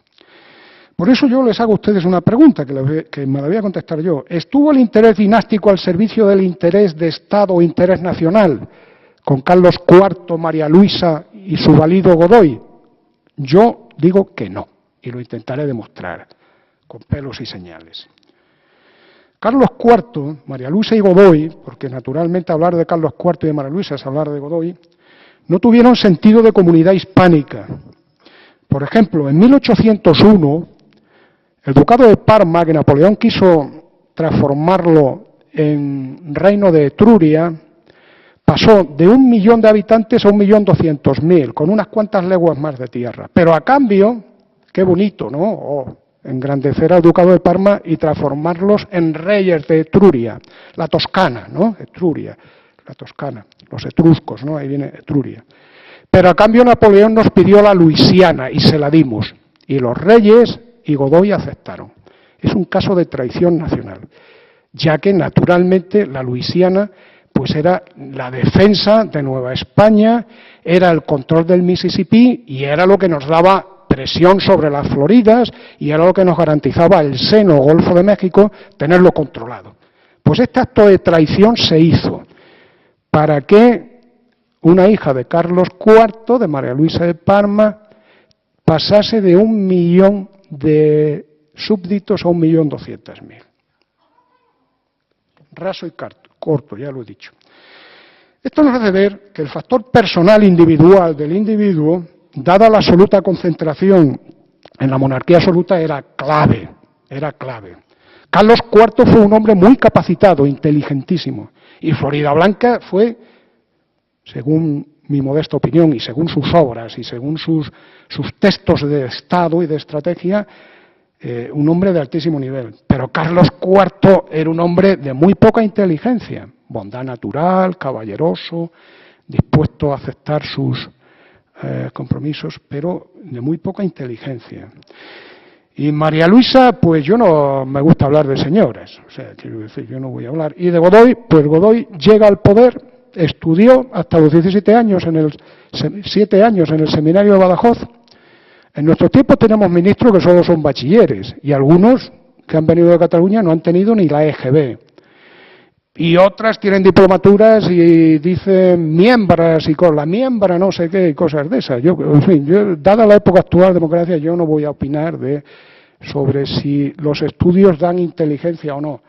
Por eso yo les hago a ustedes una pregunta, que me la voy a contestar yo. ¿Estuvo el interés dinástico al servicio del interés de Estado o interés nacional, con Carlos IV, María Luisa y su valido Godoy? Yo digo que no, y lo intentaré demostrar con pelos y señales. Carlos IV, María Luisa y Godoy, porque naturalmente hablar de Carlos IV y de María Luisa es hablar de Godoy, no tuvieron sentido de comunidad hispánica, Por ejemplo, en 1801, el ducado de Parma, que Napoleón quiso transformarlo en reino de Etruria, pasó de 1 millón de habitantes a 1.200.000, con unas cuantas leguas más de tierra. Pero a cambio, qué bonito, ¿no? Engrandecer al ducado de Parma y transformarlos en reyes de Etruria, la Toscana, ¿no? Etruria, la Toscana, los etruscos, ¿no? Ahí viene Etruria. Pero a cambio Napoleón nos pidió la Luisiana y se la dimos. Y los reyes y Godoy aceptaron. Es un caso de traición nacional, ya que naturalmente la Luisiana pues era la defensa de Nueva España, era el control del Mississippi y era lo que nos daba presión sobre las Floridas y era lo que nos garantizaba el seno Golfo de México, tenerlo controlado. Pues este acto de traición se hizo para que una hija de Carlos IV, de María Luisa de Parma, pasase de 1 millón de súbditos a 1.200.000. Raso y corto, ya lo he dicho. Esto nos hace ver que el factor personal individual del individuo, dada la absoluta concentración en la monarquía absoluta, era clave, era clave. Carlos IV fue un hombre muy capacitado, inteligentísimo, y Floridablanca fue, según mi modesta opinión, y según sus obras, y según sus textos de Estado y de estrategia, un hombre de altísimo nivel. Pero Carlos IV era un hombre de muy poca inteligencia, bondad natural, caballeroso, dispuesto a aceptar sus compromisos, pero de muy poca inteligencia. Y María Luisa, pues yo no me gusta hablar de señoras, o sea, quiero decir, yo no voy a hablar. Y de Godoy, pues Godoy llega al poder, estudió hasta los 17 años, 7 años en el seminario de Badajoz. En nuestros tiempos tenemos ministros que solo son bachilleres y algunos que han venido de Cataluña no han tenido ni la EGB. Y otras tienen diplomaturas y dicen miembras y con la miembra no sé qué, cosas de esas. En fin, dada la época actual de democracia, yo no voy a opinar sobre si los estudios dan inteligencia o no.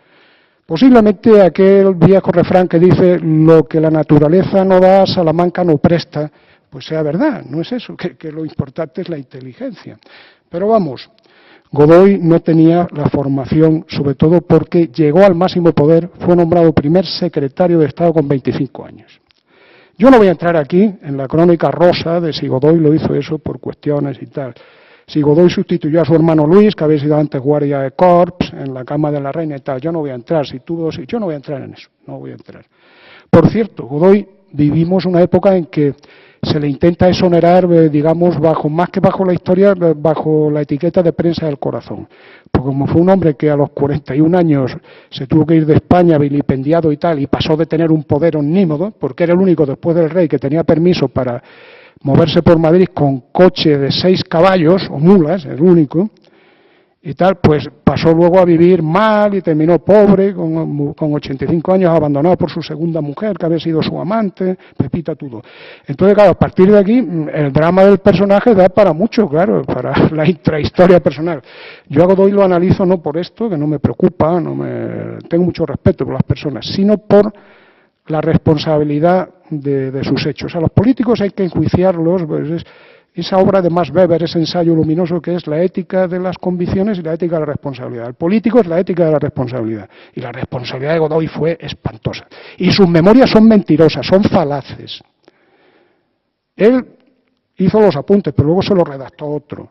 Posiblemente aquel viejo refrán que dice lo que la naturaleza no da, Salamanca no presta, pues sea verdad, no es eso, que lo importante es la inteligencia. Pero vamos, Godoy no tenía la formación, sobre todo porque llegó al máximo poder, fue nombrado primer secretario de Estado con 25 años. Yo no voy a entrar aquí en la crónica rosa de si Godoy lo hizo eso por cuestiones y tal. Si Godoy sustituyó a su hermano Luis, que había sido antes guardia de corps, en la cama de la reina y tal, yo no voy a entrar. Yo no voy a entrar en eso, no voy a entrar. Por cierto, Godoy vivimos una época en que se le intenta exonerar, digamos, más que bajo la historia, bajo la etiqueta de prensa del corazón. Porque como fue un hombre que a los 41 años se tuvo que ir de España vilipendiado y tal, y pasó de tener un poder omnímodo, porque era el único después del rey que tenía permiso para moverse por Madrid con coche de 6 caballos, o mulas, el único, y tal, pues pasó luego a vivir mal y terminó pobre, con 85 años, abandonado por su segunda mujer, que había sido su amante, Pepita Tudo. Entonces, claro, a partir de aquí, el drama del personaje da para mucho, claro, para la intrahistoria personal. Yo a Godoy lo analizo no por esto, que no me preocupa, tengo mucho respeto por las personas, sino por la responsabilidad de sus hechos. A los políticos hay que enjuiciarlos, pues esa obra de Max Weber, ese ensayo luminoso que es la ética de las convicciones y la ética de la responsabilidad. El político es la ética de la responsabilidad. Y la responsabilidad de Godoy fue espantosa. Y sus memorias son mentirosas, son falaces. Él hizo los apuntes, pero luego se los redactó otro.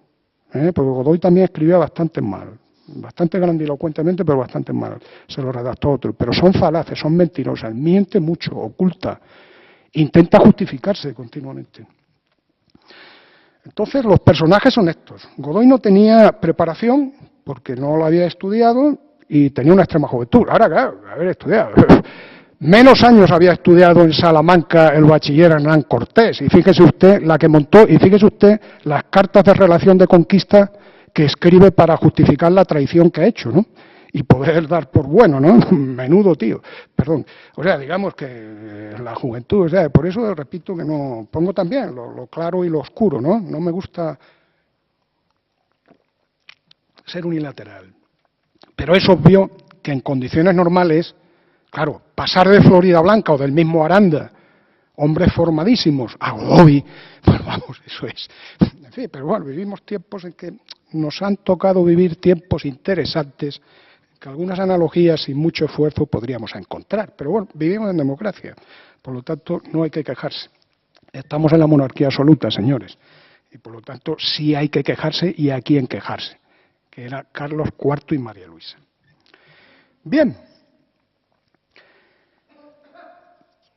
Porque Godoy también escribía bastante mal. Bastante grandilocuentemente, pero bastante mal. Se lo redactó otro. Pero son falaces, son mentirosas. Miente mucho, oculta. Intenta justificarse continuamente. Entonces, los personajes son estos. Godoy no tenía preparación, porque no lo había estudiado, y tenía una extrema juventud. Ahora, claro, haber estudiado. Menos años había estudiado en Salamanca el bachiller Hernán Cortés. Y fíjese usted la que montó, y fíjese usted las cartas de relación de conquista que escribe para justificar la traición que ha hecho, ¿no? Y poder dar por bueno, ¿no? Menudo tío, perdón. O sea, digamos que la juventud, o sea, por eso repito que no, pongo también lo claro y lo oscuro, ¿no? No me gusta ser unilateral. Pero es obvio que en condiciones normales, claro, pasar de Floridablanca o del mismo Aranda hombres formadísimos, a Godoy, pues vamos, eso es. En fin, pero bueno, vivimos tiempos en que nos han tocado vivir tiempos interesantes, que algunas analogías sin mucho esfuerzo podríamos encontrar. Pero bueno, vivimos en democracia, por lo tanto no hay que quejarse. Estamos en la monarquía absoluta, señores, y por lo tanto sí hay que quejarse y a quién quejarse, que era Carlos IV y María Luisa. Bien.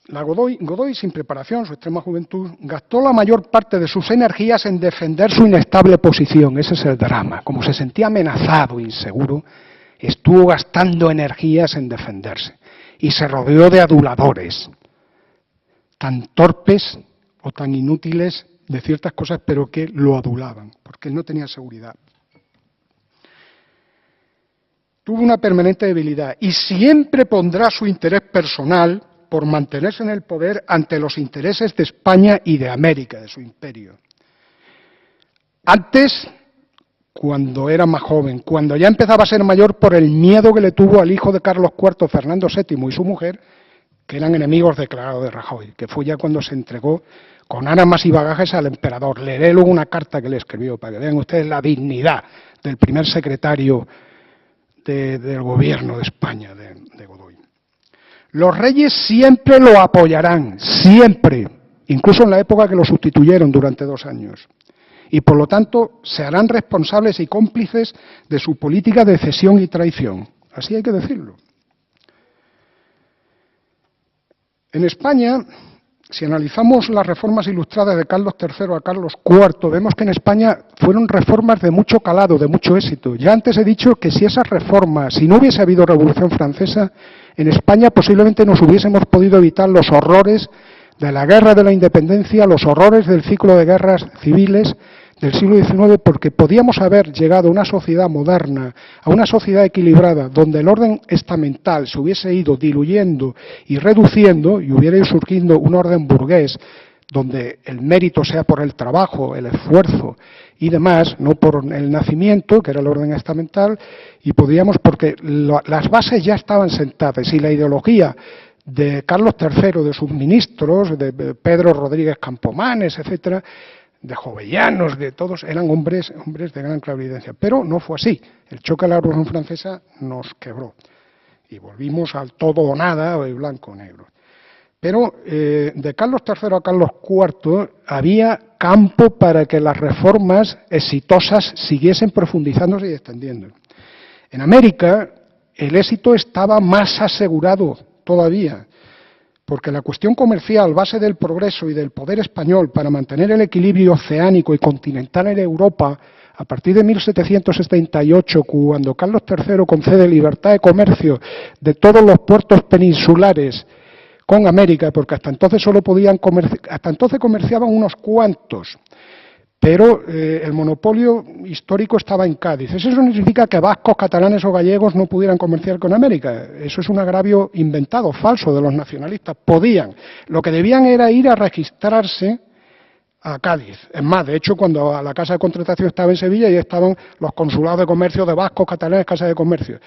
La Godoy, sin preparación, su extrema juventud, gastó la mayor parte de sus energías en defender su inestable posición. Ese es el drama. Como se sentía amenazado, inseguro, estuvo gastando energías en defenderse. Y se rodeó de aduladores, tan torpes o tan inútiles de ciertas cosas, pero que lo adulaban, porque él no tenía seguridad. Tuvo una permanente debilidad y siempre pondrá su interés personal por mantenerse en el poder ante los intereses de España y de América, de su imperio. Antes, cuando era más joven, cuando ya empezaba a ser mayor por el miedo que le tuvo al hijo de Carlos IV, Fernando VII, y su mujer, que eran enemigos declarados de Rajoy, que fue ya cuando se entregó con armas y bagajes al emperador. Leeré luego una carta que le escribió, para que vean ustedes la dignidad del primer secretario del gobierno de España, de Godoy. Los reyes siempre lo apoyarán, siempre, incluso en la época que lo sustituyeron durante 2 años. Y por lo tanto se harán responsables y cómplices de su política de cesión y traición. Así hay que decirlo. En España, si analizamos las reformas ilustradas de Carlos III a Carlos IV, vemos que en España fueron reformas de mucho calado, de mucho éxito. Ya antes he dicho que si esas reformas, si no hubiese habido Revolución Francesa, en España posiblemente nos hubiésemos podido evitar los horrores de la Guerra de la Independencia, los horrores del ciclo de guerras civiles del siglo XIX, porque podíamos haber llegado a una sociedad moderna, a una sociedad equilibrada, donde el orden estamental se hubiese ido diluyendo y reduciendo y hubiera ido surgiendo un orden burgués, donde el mérito sea por el trabajo, el esfuerzo y demás, no por el nacimiento, que era el orden estamental, y podíamos, porque las bases ya estaban sentadas, y la ideología de Carlos III, de sus ministros, de Pedro Rodríguez Campomanes, etcétera, de Jovellanos, de todos, eran hombres de gran clarividencia. Pero no fue así. El choque de la Revolución Francesa nos quebró. Y volvimos al todo o nada, o el blanco o negro. Pero de Carlos III a Carlos IV había campo para que las reformas exitosas siguiesen profundizándose y extendiendo. En América el éxito estaba más asegurado todavía, porque la cuestión comercial, base del progreso y del poder español para mantener el equilibrio oceánico y continental en Europa, a partir de 1778, cuando Carlos III concede libertad de comercio de todos los puertos peninsulares con América, porque hasta entonces comerciaban unos cuantos, pero el monopolio histórico estaba en Cádiz. Eso no significa que vascos, catalanes o gallegos no pudieran comerciar con América. Eso es un agravio inventado, falso, de los nacionalistas. Podían. Lo que debían era ir a registrarse a Cádiz. Es más, de hecho, cuando a la Casa de Contratación estaba en Sevilla, ya estaban los consulados de comercio de vascos, catalanes, Casa de Comercio.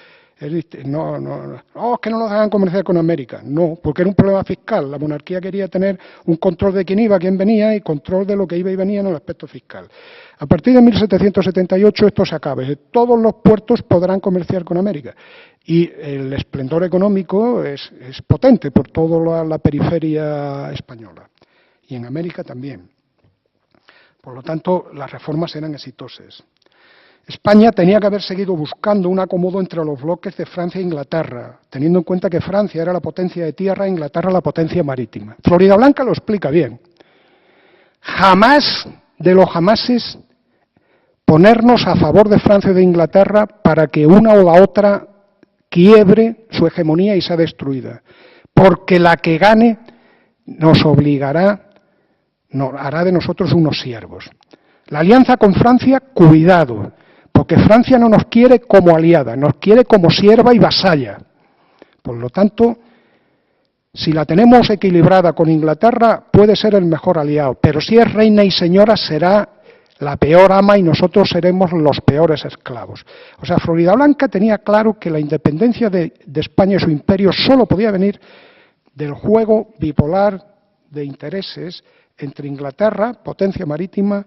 No, es que no nos dejan comerciar con América. No, porque era un problema fiscal. La monarquía quería tener un control de quién iba, quién venía y control de lo que iba y venía en el aspecto fiscal. A partir de 1778 esto se acaba. Todos los puertos podrán comerciar con América. Y el esplendor económico es potente por toda la periferia española. Y en América también. Por lo tanto, las reformas eran exitosas. España tenía que haber seguido buscando un acomodo entre los bloques de Francia e Inglaterra, teniendo en cuenta que Francia era la potencia de tierra e Inglaterra la potencia marítima. Floridablanca lo explica bien. Jamás de los jamases ponernos a favor de Francia y de Inglaterra para que una o la otra quiebre su hegemonía y sea destruida. Porque la que gane nos obligará, hará de nosotros unos siervos. La alianza con Francia, cuidado, porque Francia no nos quiere como aliada, nos quiere como sierva y vasalla. Por lo tanto, si la tenemos equilibrada con Inglaterra, puede ser el mejor aliado, pero si es reina y señora, será la peor ama y nosotros seremos los peores esclavos. O sea, Floridablanca tenía claro que la independencia de España y su imperio solo podía venir del juego bipolar de intereses entre Inglaterra, potencia marítima,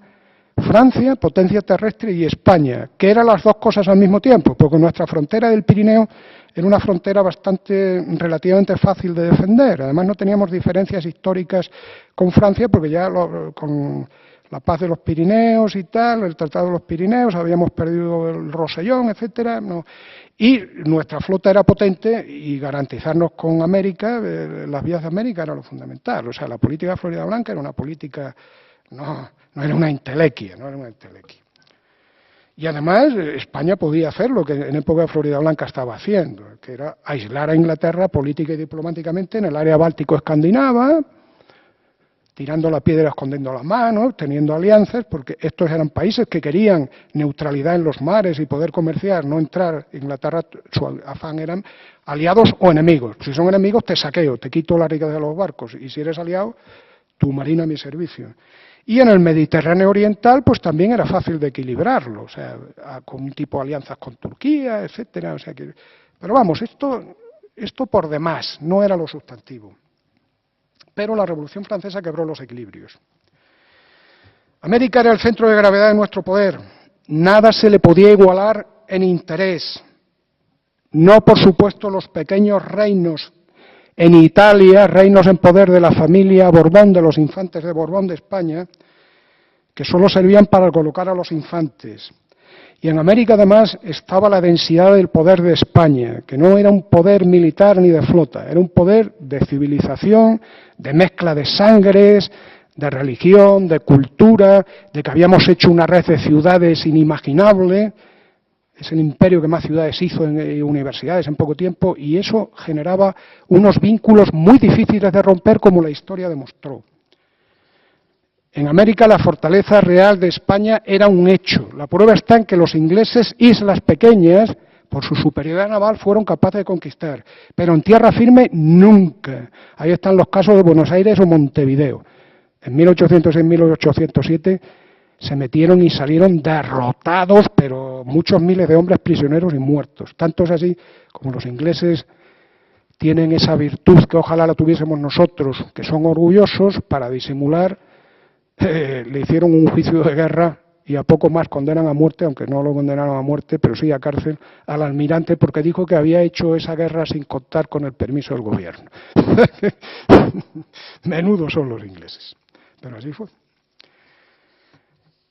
Francia, potencia terrestre, y España, que eran las dos cosas al mismo tiempo, porque nuestra frontera del Pirineo era una frontera relativamente fácil de defender. Además, no teníamos diferencias históricas con Francia, porque ya con la paz de los Pirineos y tal, el Tratado de los Pirineos, habíamos perdido el Rosellón, etcétera, no. Y nuestra flota era potente, y garantizarnos con América, las vías de América, era lo fundamental. O sea, la política de Florida Blanca era una política, no era una entelequia, no era una entelequia. Y además, España podía hacer lo que en época de Florida Blanca estaba haciendo, que era aislar a Inglaterra política y diplomáticamente en el área báltico-escandinava, tirando la piedra, escondiendo las manos, teniendo alianzas, porque estos eran países que querían neutralidad en los mares y poder comerciar, no entrar. Inglaterra, su afán eran aliados o enemigos. Si son enemigos, te saqueo, te quito la riqueza de los barcos, y si eres aliado, tu marina a mi servicio. Y en el Mediterráneo oriental, pues también era fácil de equilibrarlo, o sea, con un tipo de alianzas con Turquía, etcétera. O sea que, pero vamos, esto por demás, no era lo sustantivo. Pero la Revolución Francesa quebró los equilibrios. América era el centro de gravedad de nuestro poder. Nada se le podía igualar en interés. No, por supuesto, los pequeños reinos en Italia, reinos en poder de la familia Borbón, de los infantes de Borbón de España, que solo servían para colocar a los infantes. Y en América, además, estaba la densidad del poder de España, que no era un poder militar ni de flota, era un poder de civilización, de mezcla de sangres, de religión, de cultura, de que habíamos hecho una red de ciudades inimaginable. Es el imperio que más ciudades hizo en universidades en poco tiempo, y eso generaba unos vínculos muy difíciles de romper, como la historia demostró. En América la fortaleza real de España era un hecho. La prueba está en que los ingleses, islas pequeñas, por su superioridad naval, fueron capaces de conquistar. Pero en tierra firme, nunca. Ahí están los casos de Buenos Aires o Montevideo. En 1806 y 1807 se metieron y salieron derrotados, pero muchos miles de hombres prisioneros y muertos. Tanto es así como los ingleses tienen esa virtud que ojalá la tuviésemos nosotros, que son orgullosos, para disimular, le hicieron un juicio de guerra y a poco más condenan a muerte, aunque no lo condenaron a muerte, pero sí a cárcel, al almirante, porque dijo que había hecho esa guerra sin contar con el permiso del gobierno. Menudos son los ingleses, pero así fue.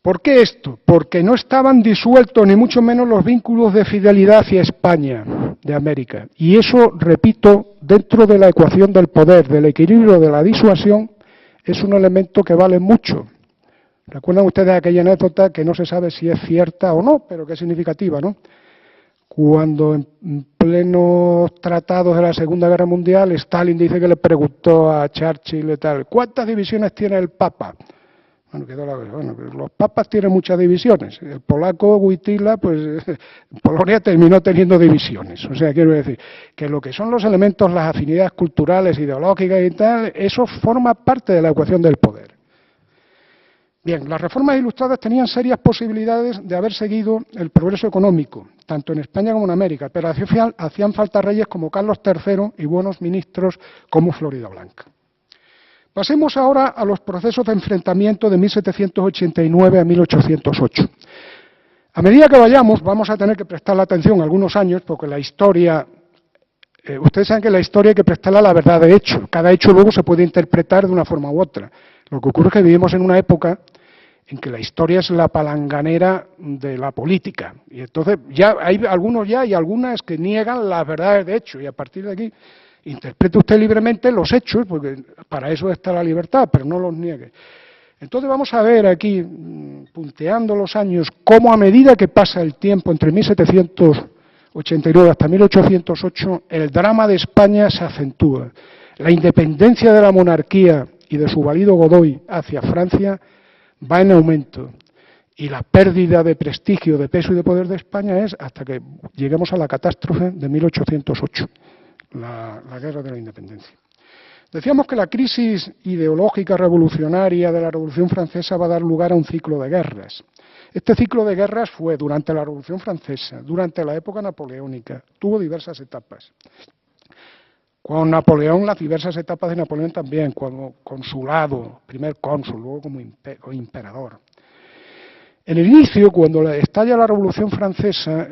¿Por qué esto? Porque no estaban disueltos ni mucho menos los vínculos de fidelidad hacia España, de América. Y eso, repito, dentro de la ecuación del poder, del equilibrio de la disuasión, es un elemento que vale mucho. ¿Recuerdan ustedes aquella anécdota que no se sabe si es cierta o no, pero que es significativa, ¿no? Cuando en plenos tratados de la Segunda Guerra Mundial, Stalin dice que le preguntó a Churchill y tal, ¿cuántas divisiones tiene el Papa? Bueno, los papas tienen muchas divisiones. El polaco Wojtyła, pues Polonia terminó teniendo divisiones. O sea, quiero decir que lo que son los elementos, las afinidades culturales, ideológicas y tal, eso forma parte de la ecuación del poder. Bien, las reformas ilustradas tenían serias posibilidades de haber seguido el progreso económico, tanto en España como en América, pero hacían falta reyes como Carlos III y buenos ministros como Florida Blanca. Pasemos ahora a los procesos de enfrentamiento de 1789 a 1808. A medida que vayamos, vamos a tener que prestarle atención algunos años, porque la historia, ustedes saben que la historia hay que prestarle a la verdad de hecho. Cada hecho luego se puede interpretar de una forma u otra. Lo que ocurre es que vivimos en una época en que la historia es la palanganera de la política. Y entonces ya hay algunos y algunas que niegan las verdades de hecho, y a partir de aquí interprete usted libremente los hechos, porque para eso está la libertad, pero no los niegue. Entonces vamos a ver aquí, punteando los años, cómo a medida que pasa el tiempo entre 1789 hasta 1808, el drama de España se acentúa. La independencia de la monarquía y de su valido Godoy hacia Francia va en aumento. Y la pérdida de prestigio, de peso y de poder de España es hasta que lleguemos a la catástrofe de 1808. La guerra de la independencia. Decíamos que la crisis ideológica revolucionaria de la Revolución Francesa va a dar lugar a un ciclo de guerras. Este ciclo de guerras fue durante la Revolución Francesa, durante la época napoleónica, tuvo diversas etapas. Con Napoleón, las diversas etapas de Napoleón también, como consulado, primer cónsul, luego como emperador. En el inicio, cuando estalla la Revolución Francesa,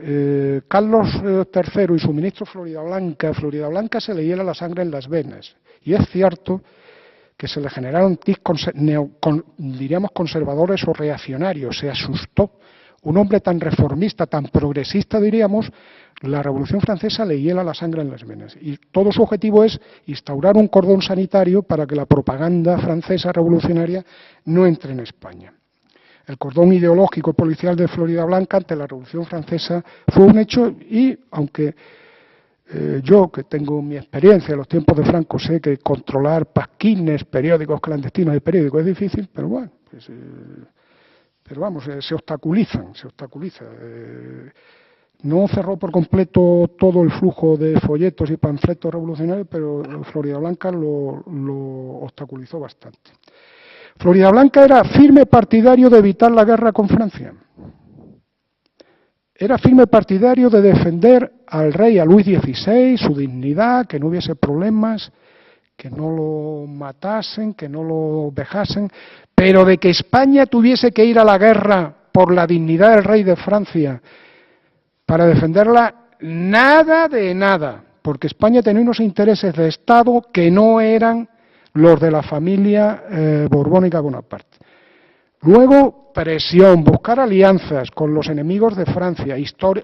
Carlos III y su ministro Floridablanca se le hiela la sangre en las venas. Y es cierto que se le generaron tics diríamos conservadores o reaccionarios, se asustó. Un hombre tan reformista, tan progresista, diríamos, la Revolución Francesa le hiela la sangre en las venas. Y todo su objetivo es instaurar un cordón sanitario para que la propaganda francesa revolucionaria no entre en España. El cordón ideológico y policial de Floridablanca ante la Revolución Francesa fue un hecho y, aunque yo, que tengo mi experiencia en los tiempos de Franco, sé que controlar pasquines, periódicos clandestinos de periódicos es difícil, pero bueno, pues, pero vamos, se obstaculizan. No cerró por completo todo el flujo de folletos y panfletos revolucionarios, pero Floridablanca lo obstaculizó bastante. Floridablanca era firme partidario de evitar la guerra con Francia. Era firme partidario de defender al rey, a Luis XVI, su dignidad, que no hubiese problemas, que no lo matasen, que no lo vejasen, pero de que España tuviese que ir a la guerra por la dignidad del rey de Francia para defenderla, nada de nada, porque España tenía unos intereses de Estado que no eran los de la familia borbónica Bonaparte. Luego, presión, buscar alianzas con los enemigos de Francia,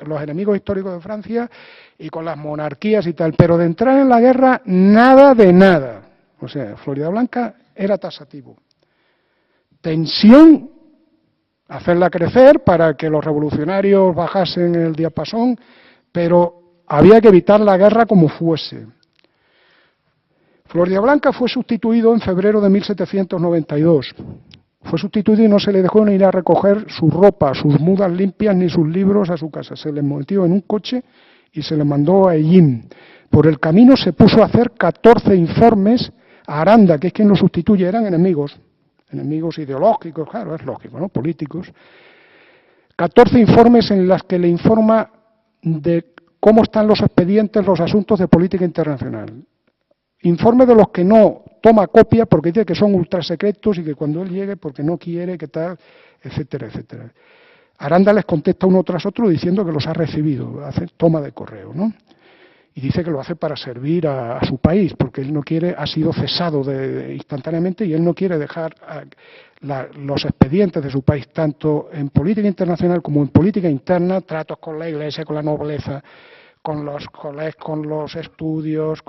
los enemigos históricos de Francia y con las monarquías y tal, pero de entrar en la guerra, nada de nada. O sea, Floridablanca era taxativo. Tensión, hacerla crecer para que los revolucionarios bajasen el diapasón, pero había que evitar la guerra como fuese. Floridablanca fue sustituido en febrero de 1792. Fue sustituido y no se le dejó ni ir a recoger su ropa, sus mudas limpias ni sus libros a su casa. Se le metió en un coche y se le mandó a Ellín. Por el camino se puso a hacer 14 informes a Aranda, que es quien lo sustituye, eran enemigos ideológicos, claro, es lógico, ¿no? Políticos. 14 informes en los que le informa de cómo están los expedientes, los asuntos de política internacional. Informes de los que no toma copia porque dice que son ultrasecretos y que cuando él llegue porque no quiere, que tal, etcétera, etcétera. Aranda les contesta uno tras otro diciendo que los ha recibido, hace toma de correo, ¿no? Y dice que lo hace para servir a su país, porque él no quiere, ha sido cesado instantáneamente y él no quiere dejar los expedientes de su país, tanto en política internacional como en política interna, tratos con la Iglesia, con la nobleza, con los colegios, con los estudios,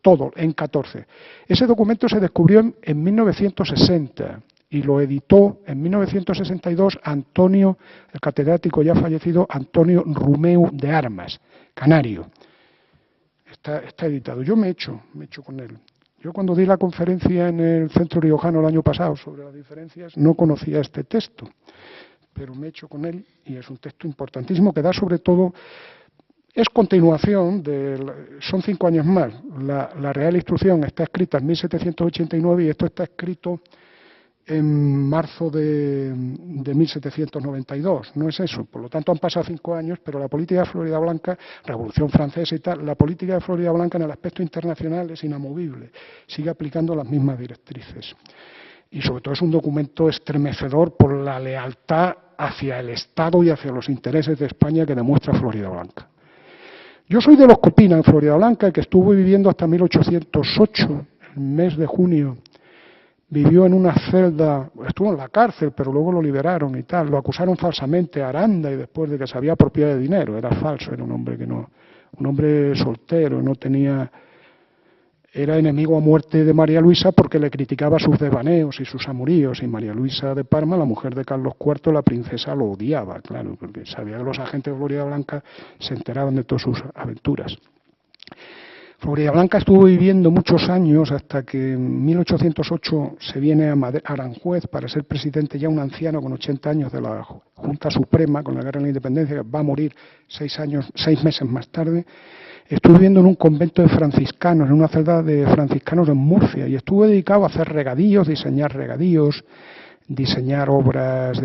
todo, en 14. Ese documento se descubrió en 1960 y lo editó en 1962 Antonio, el catedrático ya fallecido, Antonio Rumeu de Armas, canario. Está editado. Yo me he hecho con él. Yo cuando di la conferencia en el Centro Riojano el año pasado sobre las diferencias, no conocía este texto, pero me he hecho con él y es un texto importantísimo que da sobre todo. Es continuación, son 5 años más. La Real Instrucción está escrita en 1789 y esto está escrito en marzo de 1792. No es eso. Por lo tanto, han pasado 5 años, pero la política de Floridablanca, Revolución Francesa y tal, la política de Floridablanca en el aspecto internacional es inamovible. Sigue aplicando las mismas directrices. Y sobre todo es un documento estremecedor por la lealtad hacia el Estado y hacia los intereses de España que demuestra Floridablanca. Yo soy de los que opinan Floridablanca, que estuvo viviendo hasta 1808, el mes de junio. Vivió en una celda, estuvo en la cárcel, pero luego lo liberaron y tal. Lo acusaron falsamente a Aranda y después de que se había apropiado de dinero. Era falso, era un hombre soltero, no tenía. Era enemigo a muerte de María Luisa porque le criticaba sus devaneos y sus amoríos. Y María Luisa de Parma, la mujer de Carlos IV, la princesa, lo odiaba, claro, porque sabía que los agentes de Floridablanca se enteraban de todas sus aventuras. Floridablanca estuvo viviendo muchos años hasta que en 1808 se viene a Aranjuez para ser presidente, ya un anciano con 80 años de la Junta Suprema con la Guerra de la Independencia, que va a morir 6 meses más tarde. Estuve viviendo en un convento de franciscanos, en una celda de franciscanos en Murcia, y estuve dedicado a hacer regadíos, diseñar obras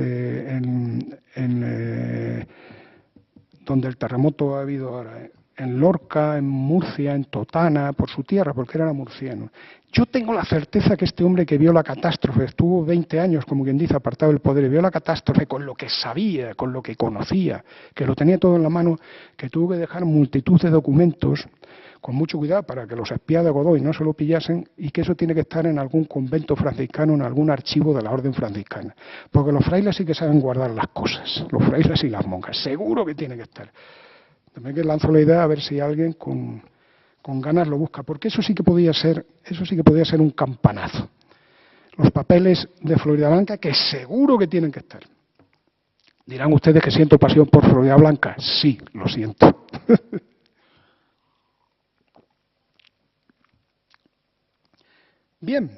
donde el terremoto ha habido ahora, en Lorca, en Murcia, en Totana, por su tierra, porque era murciano. Yo tengo la certeza que este hombre que vio la catástrofe, estuvo 20 años, como quien dice, apartado del poder, y vio la catástrofe con lo que sabía, con lo que conocía, que lo tenía todo en la mano, que tuvo que dejar multitud de documentos, con mucho cuidado para que los espías de Godoy no se lo pillasen, y que eso tiene que estar en algún convento franciscano, en algún archivo de la orden franciscana. Porque los frailes sí que saben guardar las cosas, los frailes y las monjas, seguro que tiene que estar. También que lanzo la idea a ver si alguien con ganas lo busca, porque eso sí que podía ser un campanazo. Los papeles de Floridablanca, que seguro que tienen que estar. Dirán ustedes que siento pasión por Floridablanca. Sí, lo siento. Bien.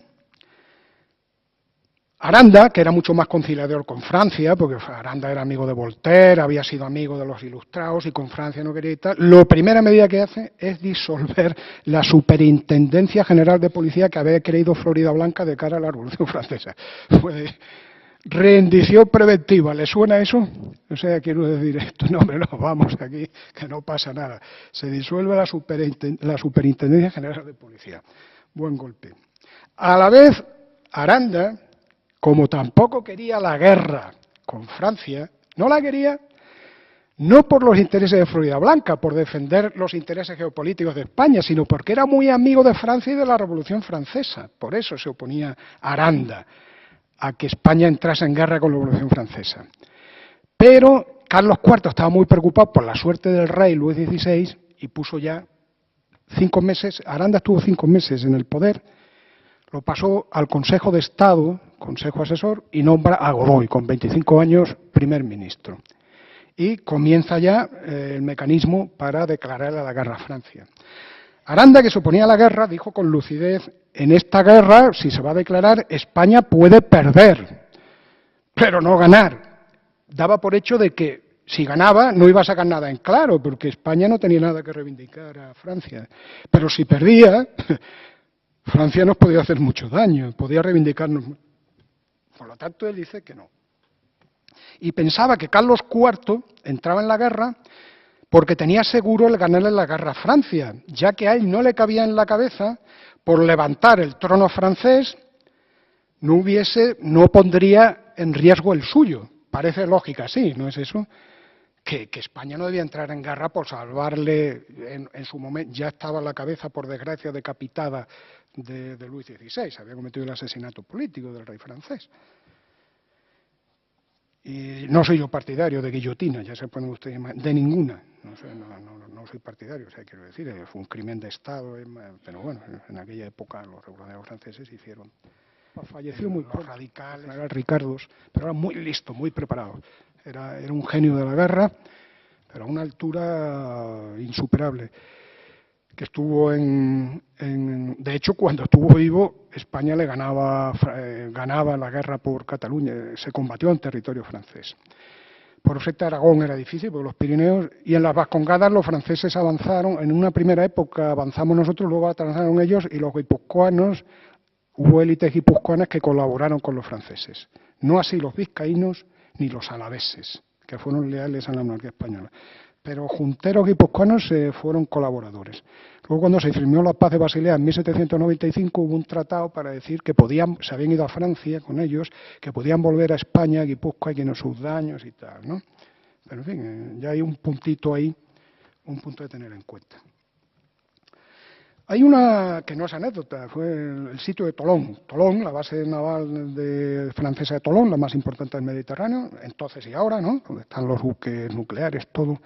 Aranda, que era mucho más conciliador con Francia, porque Aranda era amigo de Voltaire, había sido amigo de los ilustrados y con Francia no quería y tal, la primera medida que hace es disolver la Superintendencia General de Policía que había creído Floridablanca de cara a la Revolución Francesa. Fue rendición preventiva, ¿le suena eso? O sea, quiero decir esto, no, hombre, no, vamos aquí, que no pasa nada. Se disuelve la Superintendencia General de Policía. Buen golpe. A la vez, Aranda, como tampoco quería la guerra con Francia, no la quería no por los intereses de Floridablanca, por defender los intereses geopolíticos de España, sino porque era muy amigo de Francia y de la Revolución Francesa. Por eso se oponía Aranda a que España entrase en guerra con la Revolución Francesa. Pero Carlos IV estaba muy preocupado por la suerte del rey Luis XVI y puso ya 5 meses, Aranda estuvo 5 meses en el poder, lo pasó al Consejo de Estado, Consejo Asesor, y nombra a Godoy, con 25 años, primer ministro. Y comienza ya el mecanismo para declarar la guerra a Francia. Aranda, que se oponía a la guerra, dijo con lucidez, en esta guerra, si se va a declarar, España puede perder, pero no ganar. Daba por hecho de que si ganaba no iba a sacar nada en claro, porque España no tenía nada que reivindicar a Francia. Pero si perdía, Francia nos podía hacer mucho daño, podía reivindicarnos. Por lo tanto, él dice que no. Y pensaba que Carlos IV entraba en la guerra porque tenía seguro el ganarle la guerra a Francia, ya que a él no le cabía en la cabeza, por levantar el trono francés, no pondría en riesgo el suyo. Parece lógica, sí, ¿no es eso? Que España no debía entrar en guerra por salvarle, en su momento, ya estaba la cabeza, por desgracia, decapitada de Luis XVI, había cometido el asesinato político del rey francés. Y no soy yo partidario de guillotina, ya se ponen ustedes, de ninguna, no soy partidario, o sea, quiero decir, fue un crimen de Estado, pero bueno, en aquella época los revolucionarios franceses hicieron. Falleció muy radical, era Ricardos, pero era muy listo, muy preparado. Era un genio de la guerra, pero a una altura insuperable. Que estuvo de hecho, cuando estuvo vivo, España le ganaba la guerra por Cataluña, se combatió en territorio francés. Por efecto, Aragón era difícil, porque los Pirineos, y en las Vascongadas los franceses avanzaron, en una primera época avanzamos nosotros, luego avanzaron ellos, y los guipuzcoanos, hubo élites guipuzcoanas que colaboraron con los franceses. No así los vizcaínos ni los alaveses, que fueron leales a la monarquía española. Pero junteros guipuzcoanos fueron colaboradores. Luego, cuando se firmó la paz de Basilea en 1795, hubo un tratado para decir que se habían ido a Francia con ellos, que podían volver a España, a Guipúzcoa, y que no sus daños y tal, ¿no? Pero, en fin, ya hay un puntito ahí, un punto de tener en cuenta. Hay una que no es anécdota, fue el sitio de Tolón. Tolón, la base naval francesa de Tolón, la más importante del Mediterráneo, entonces y ahora, ¿no? Donde están los buques nucleares, todo.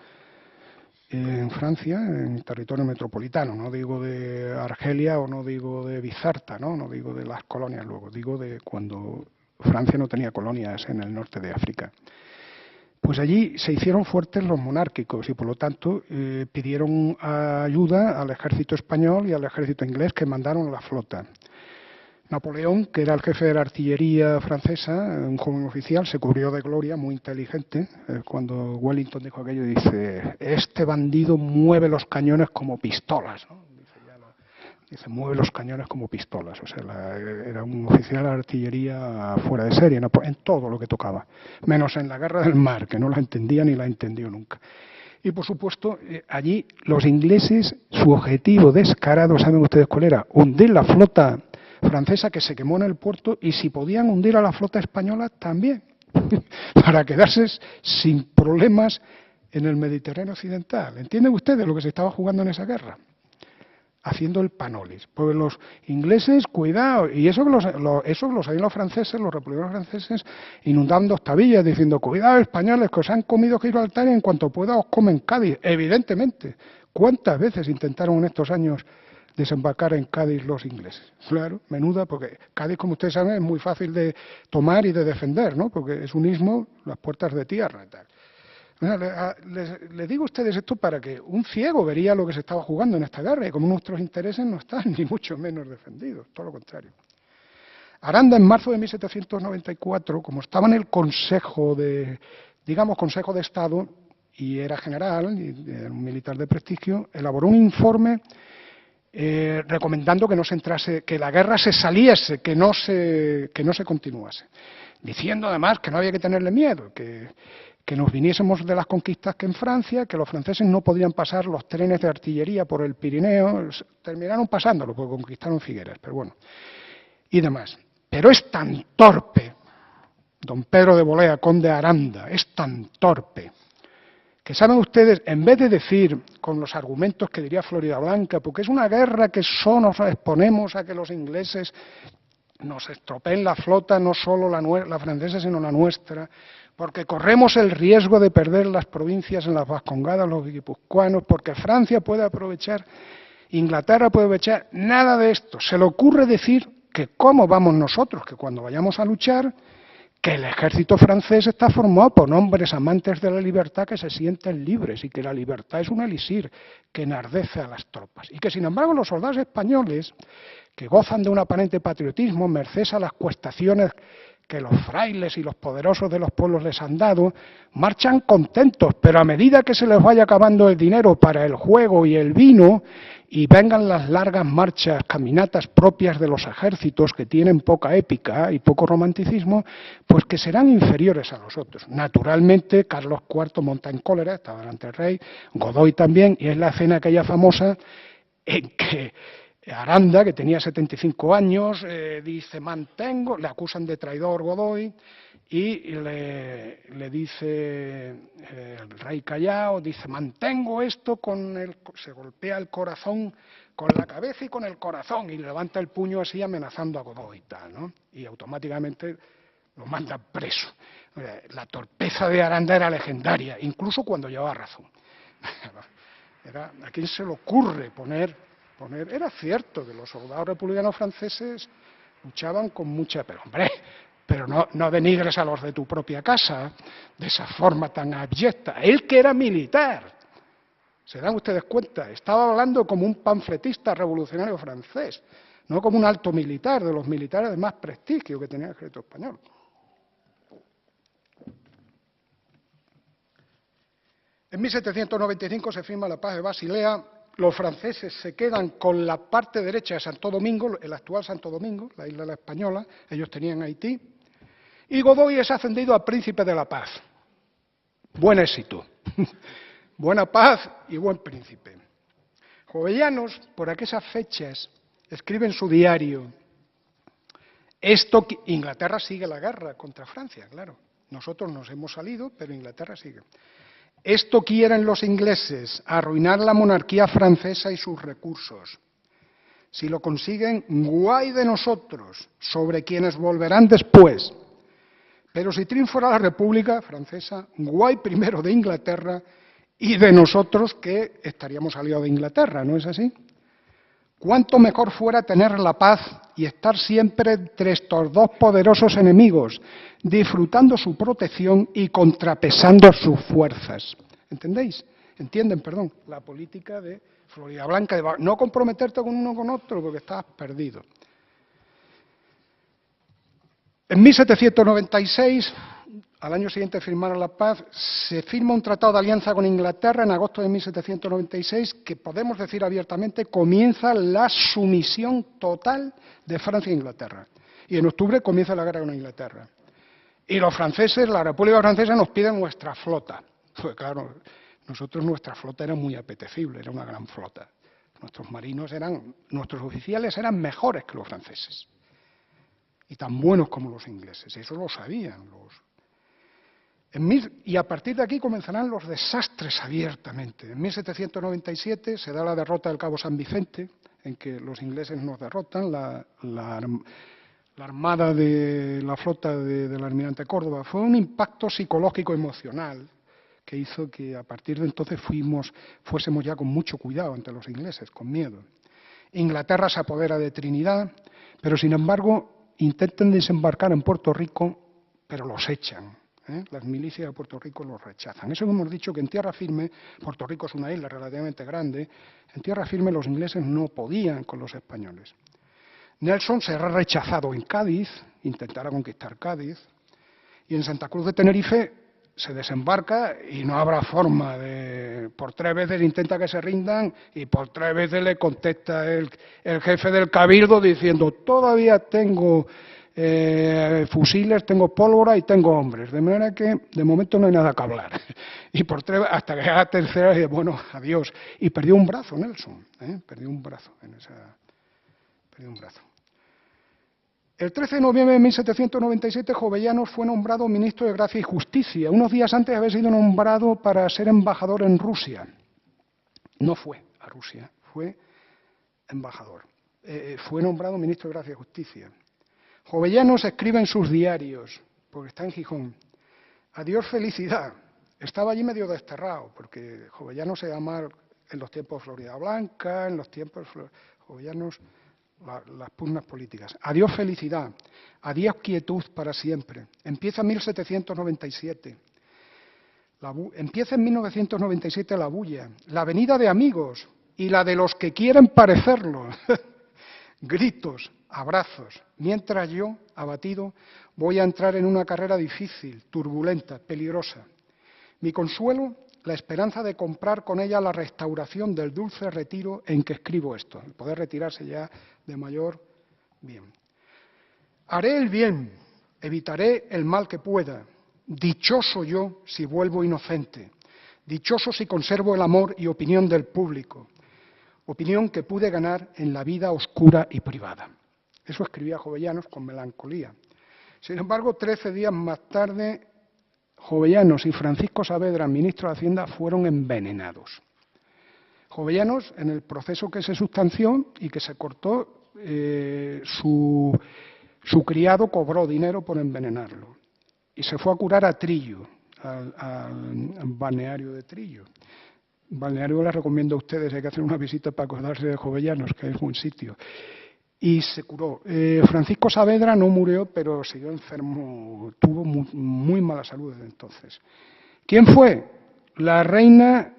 En Francia, en territorio metropolitano, no digo de Argelia o no digo de Bizarta, no digo de las colonias luego, digo de cuando Francia no tenía colonias en el norte de África. Pues allí se hicieron fuertes los monárquicos y por lo tanto pidieron ayuda al ejército español y al ejército inglés, que mandaron la flota. Napoleón, que era el jefe de la artillería francesa, un joven oficial, se cubrió de gloria, muy inteligente. Cuando Wellington dijo aquello, dice, este bandido mueve los cañones como pistolas, ¿no? Dice, mueve los cañones como pistolas. O sea, era un oficial de la artillería fuera de serie, en todo lo que tocaba. Menos en la guerra del mar, que no la entendía ni la entendió nunca. Y, por supuesto, allí los ingleses, su objetivo descarado, ¿saben ustedes cuál era? Hundir la flota francesa que se quemó en el puerto y, si podían, hundir a la flota española también, para quedarse sin problemas en el Mediterráneo occidental. ¿Entienden ustedes lo que se estaba jugando en esa guerra? Haciendo el panolis. Pues los ingleses, cuidado, y eso que lo sabían los franceses, los republicanos franceses, inundando octavillas, diciendo, cuidado españoles, que os han comido Gibraltar y en cuanto pueda os comen Cádiz. Evidentemente, ¿cuántas veces intentaron en estos años desembarcar en Cádiz los ingleses? Claro, menuda, porque Cádiz, como ustedes saben, es muy fácil de tomar y de defender, ¿no? Porque es un istmo, las puertas de tierra y tal. Les digo a ustedes esto para que un ciego vería lo que se estaba jugando en esta guerra y como nuestros intereses no están ni mucho menos defendidos, todo lo contrario. Aranda, en marzo de 1794, como estaba en el Consejo de Estado y era general, y era un militar de prestigio, elaboró un informe recomendando que no se entrase, que la guerra se saliese, que no se continuase, diciendo además que no había que tenerle miedo, que nos viniésemos de las conquistas que en Francia, que los franceses no podían pasar los trenes de artillería por el Pirineo, terminaron pasándolo porque conquistaron Figueras, pero bueno, y demás. Pero es tan torpe, don Pedro de Bolea, conde de Aranda, es tan torpe, que saben ustedes, en vez de decir con los argumentos que diría Floridablanca, porque es una guerra que solo nos exponemos a que los ingleses nos estropeen la flota, no solo la francesa, sino la nuestra, porque corremos el riesgo de perder las provincias en las Vascongadas, los guipuzcoanos, porque Francia puede aprovechar, Inglaterra puede aprovechar, nada de esto. Se le ocurre decir que cómo vamos nosotros, que cuando vayamos a luchar, que el ejército francés está formado por hombres amantes de la libertad que se sienten libres y que la libertad es un elixir que enardece a las tropas. Y que, sin embargo, los soldados españoles, que gozan de un aparente patriotismo, merced a las cuestaciones que los frailes y los poderosos de los pueblos les han dado, marchan contentos, pero a medida que se les vaya acabando el dinero para el juego y el vino, y vengan las largas marchas, caminatas propias de los ejércitos que tienen poca épica y poco romanticismo, pues que serán inferiores a los otros. Naturalmente, Carlos IV monta en cólera, estaba delante del rey, Godoy también, y es la escena aquella famosa en que Aranda, que tenía 75 años, dice, le acusan de traidor Godoy, y le dice el rey Callao, dice, mantengo esto se golpea el corazón con la cabeza y con el corazón, y levanta el puño así amenazando a Godoy y tal, ¿no? Y automáticamente lo mandan preso. La torpeza de Aranda era legendaria, incluso cuando llevaba razón. ¿A quién se le ocurre poner? Era cierto que los soldados republicanos franceses luchaban con mucha... Pero no denigres a los de tu propia casa de esa forma tan abyecta. Él, que era militar, ¿se dan ustedes cuenta? Estaba hablando como un panfletista revolucionario francés, no como un alto militar, de los militares de más prestigio que tenía el ejército español. En 1795 se firma la paz de Basilea. Los franceses se quedan con la parte derecha de Santo Domingo, el actual Santo Domingo, la isla de la Española, ellos tenían Haití, y Godoy es ascendido a príncipe de la paz. Buen éxito. Buena paz y buen príncipe. Jovellanos, por aquellas fechas, escribe en su diario, Inglaterra sigue la guerra contra Francia, claro. Nosotros nos hemos salido, pero Inglaterra sigue. Esto quieren los ingleses, arruinar la monarquía francesa y sus recursos. Si lo consiguen, guay de nosotros, sobre quienes volverán después. Pero si triunfará la República Francesa, guay primero de Inglaterra y de nosotros que estaríamos aliados de Inglaterra, ¿no es así? Cuánto mejor fuera tener la paz y estar siempre entre estos dos poderosos enemigos, disfrutando su protección y contrapesando sus fuerzas. ¿Entendéis? ¿Entienden, perdón? La política de Floridablanca, de no comprometerte con uno o con otro porque estás perdido. En 1796, al año siguiente de firmar la paz, se firma un tratado de alianza con Inglaterra en agosto de 1796, que podemos decir abiertamente comienza la sumisión total de Francia e Inglaterra. Y en octubre comienza la guerra con Inglaterra. Y los franceses, la República Francesa, nos piden nuestra flota. Pues claro, Nosotros, nuestra flota era muy apetecible, era una gran flota. Nuestros oficiales eran mejores que los franceses y tan buenos como los ingleses, y eso lo sabían. Y a partir de aquí comenzarán los desastres abiertamente. En 1797 se da la derrota del Cabo San Vicente, en que los ingleses nos derrotan, la armada de la flota del almirante Córdoba. Fue un impacto psicológico emocional que hizo que a partir de entonces fuésemos ya con mucho cuidado ante los ingleses, con miedo. Inglaterra se apodera de Trinidad, pero sin embargo intentan desembarcar en Puerto Rico, pero los echan. Las milicias de Puerto Rico los rechazan. Eso hemos dicho que en tierra firme, Puerto Rico es una isla relativamente grande, en tierra firme los ingleses no podían con los españoles. Nelson será rechazado en Cádiz, intentará conquistar Cádiz, y en Santa Cruz de Tenerife se desembarca y no habrá forma de... Por 3 veces intenta que se rindan y por 3 veces le contesta el jefe del cabildo diciendo todavía tengo fusiles, tengo pólvora y tengo hombres, de manera que de momento no hay nada que hablar. Y por 3, hasta que a la tercera, dice, bueno, adiós. Y perdió un brazo Nelson, perdió un brazo perdió un brazo. El 13 de noviembre de 1797, Jovellanos fue nombrado ministro de Gracia y Justicia, unos días antes de haber sido nombrado para ser embajador en Rusia. No fue a Rusia, fue embajador. Fue nombrado ministro de Gracia y Justicia. Jovellanos escribe en sus diarios, porque está en Gijón, adiós felicidad. Estaba allí medio desterrado, porque Jovellanos se llama en los tiempos Florida Blanca, en los tiempos Jovellanos, las pugnas políticas. Adiós felicidad, adiós quietud para siempre. Empieza 1797. Empieza en 1997 la bulla, la venida de amigos y la de los que quieren parecerlo. Gritos, abrazos, mientras yo, abatido, voy a entrar en una carrera difícil, turbulenta, peligrosa. Mi consuelo, la esperanza de comprar con ella la restauración del dulce retiro en que escribo esto, el poder retirarse ya de mayor bien. Haré el bien, evitaré el mal que pueda. Dichoso yo si vuelvo inocente, dichoso si conservo el amor y opinión del público, opinión que pude ganar en la vida oscura y privada. Eso escribía Jovellanos con melancolía. Sin embargo, 13 días más tarde, Jovellanos y Francisco Saavedra, ministro de Hacienda, fueron envenenados. Jovellanos, en el proceso que se sustanció y que se cortó, su criado cobró dinero por envenenarlo y se fue a curar a Trillo, al balneario de Trillo. Balneario les recomiendo a ustedes, hay que hacer una visita para acordarse de Jovellanos, que es buen sitio. Y se curó. Francisco Saavedra no murió, pero siguió enfermo, tuvo muy mala salud desde entonces. ¿Quién fue? La reina,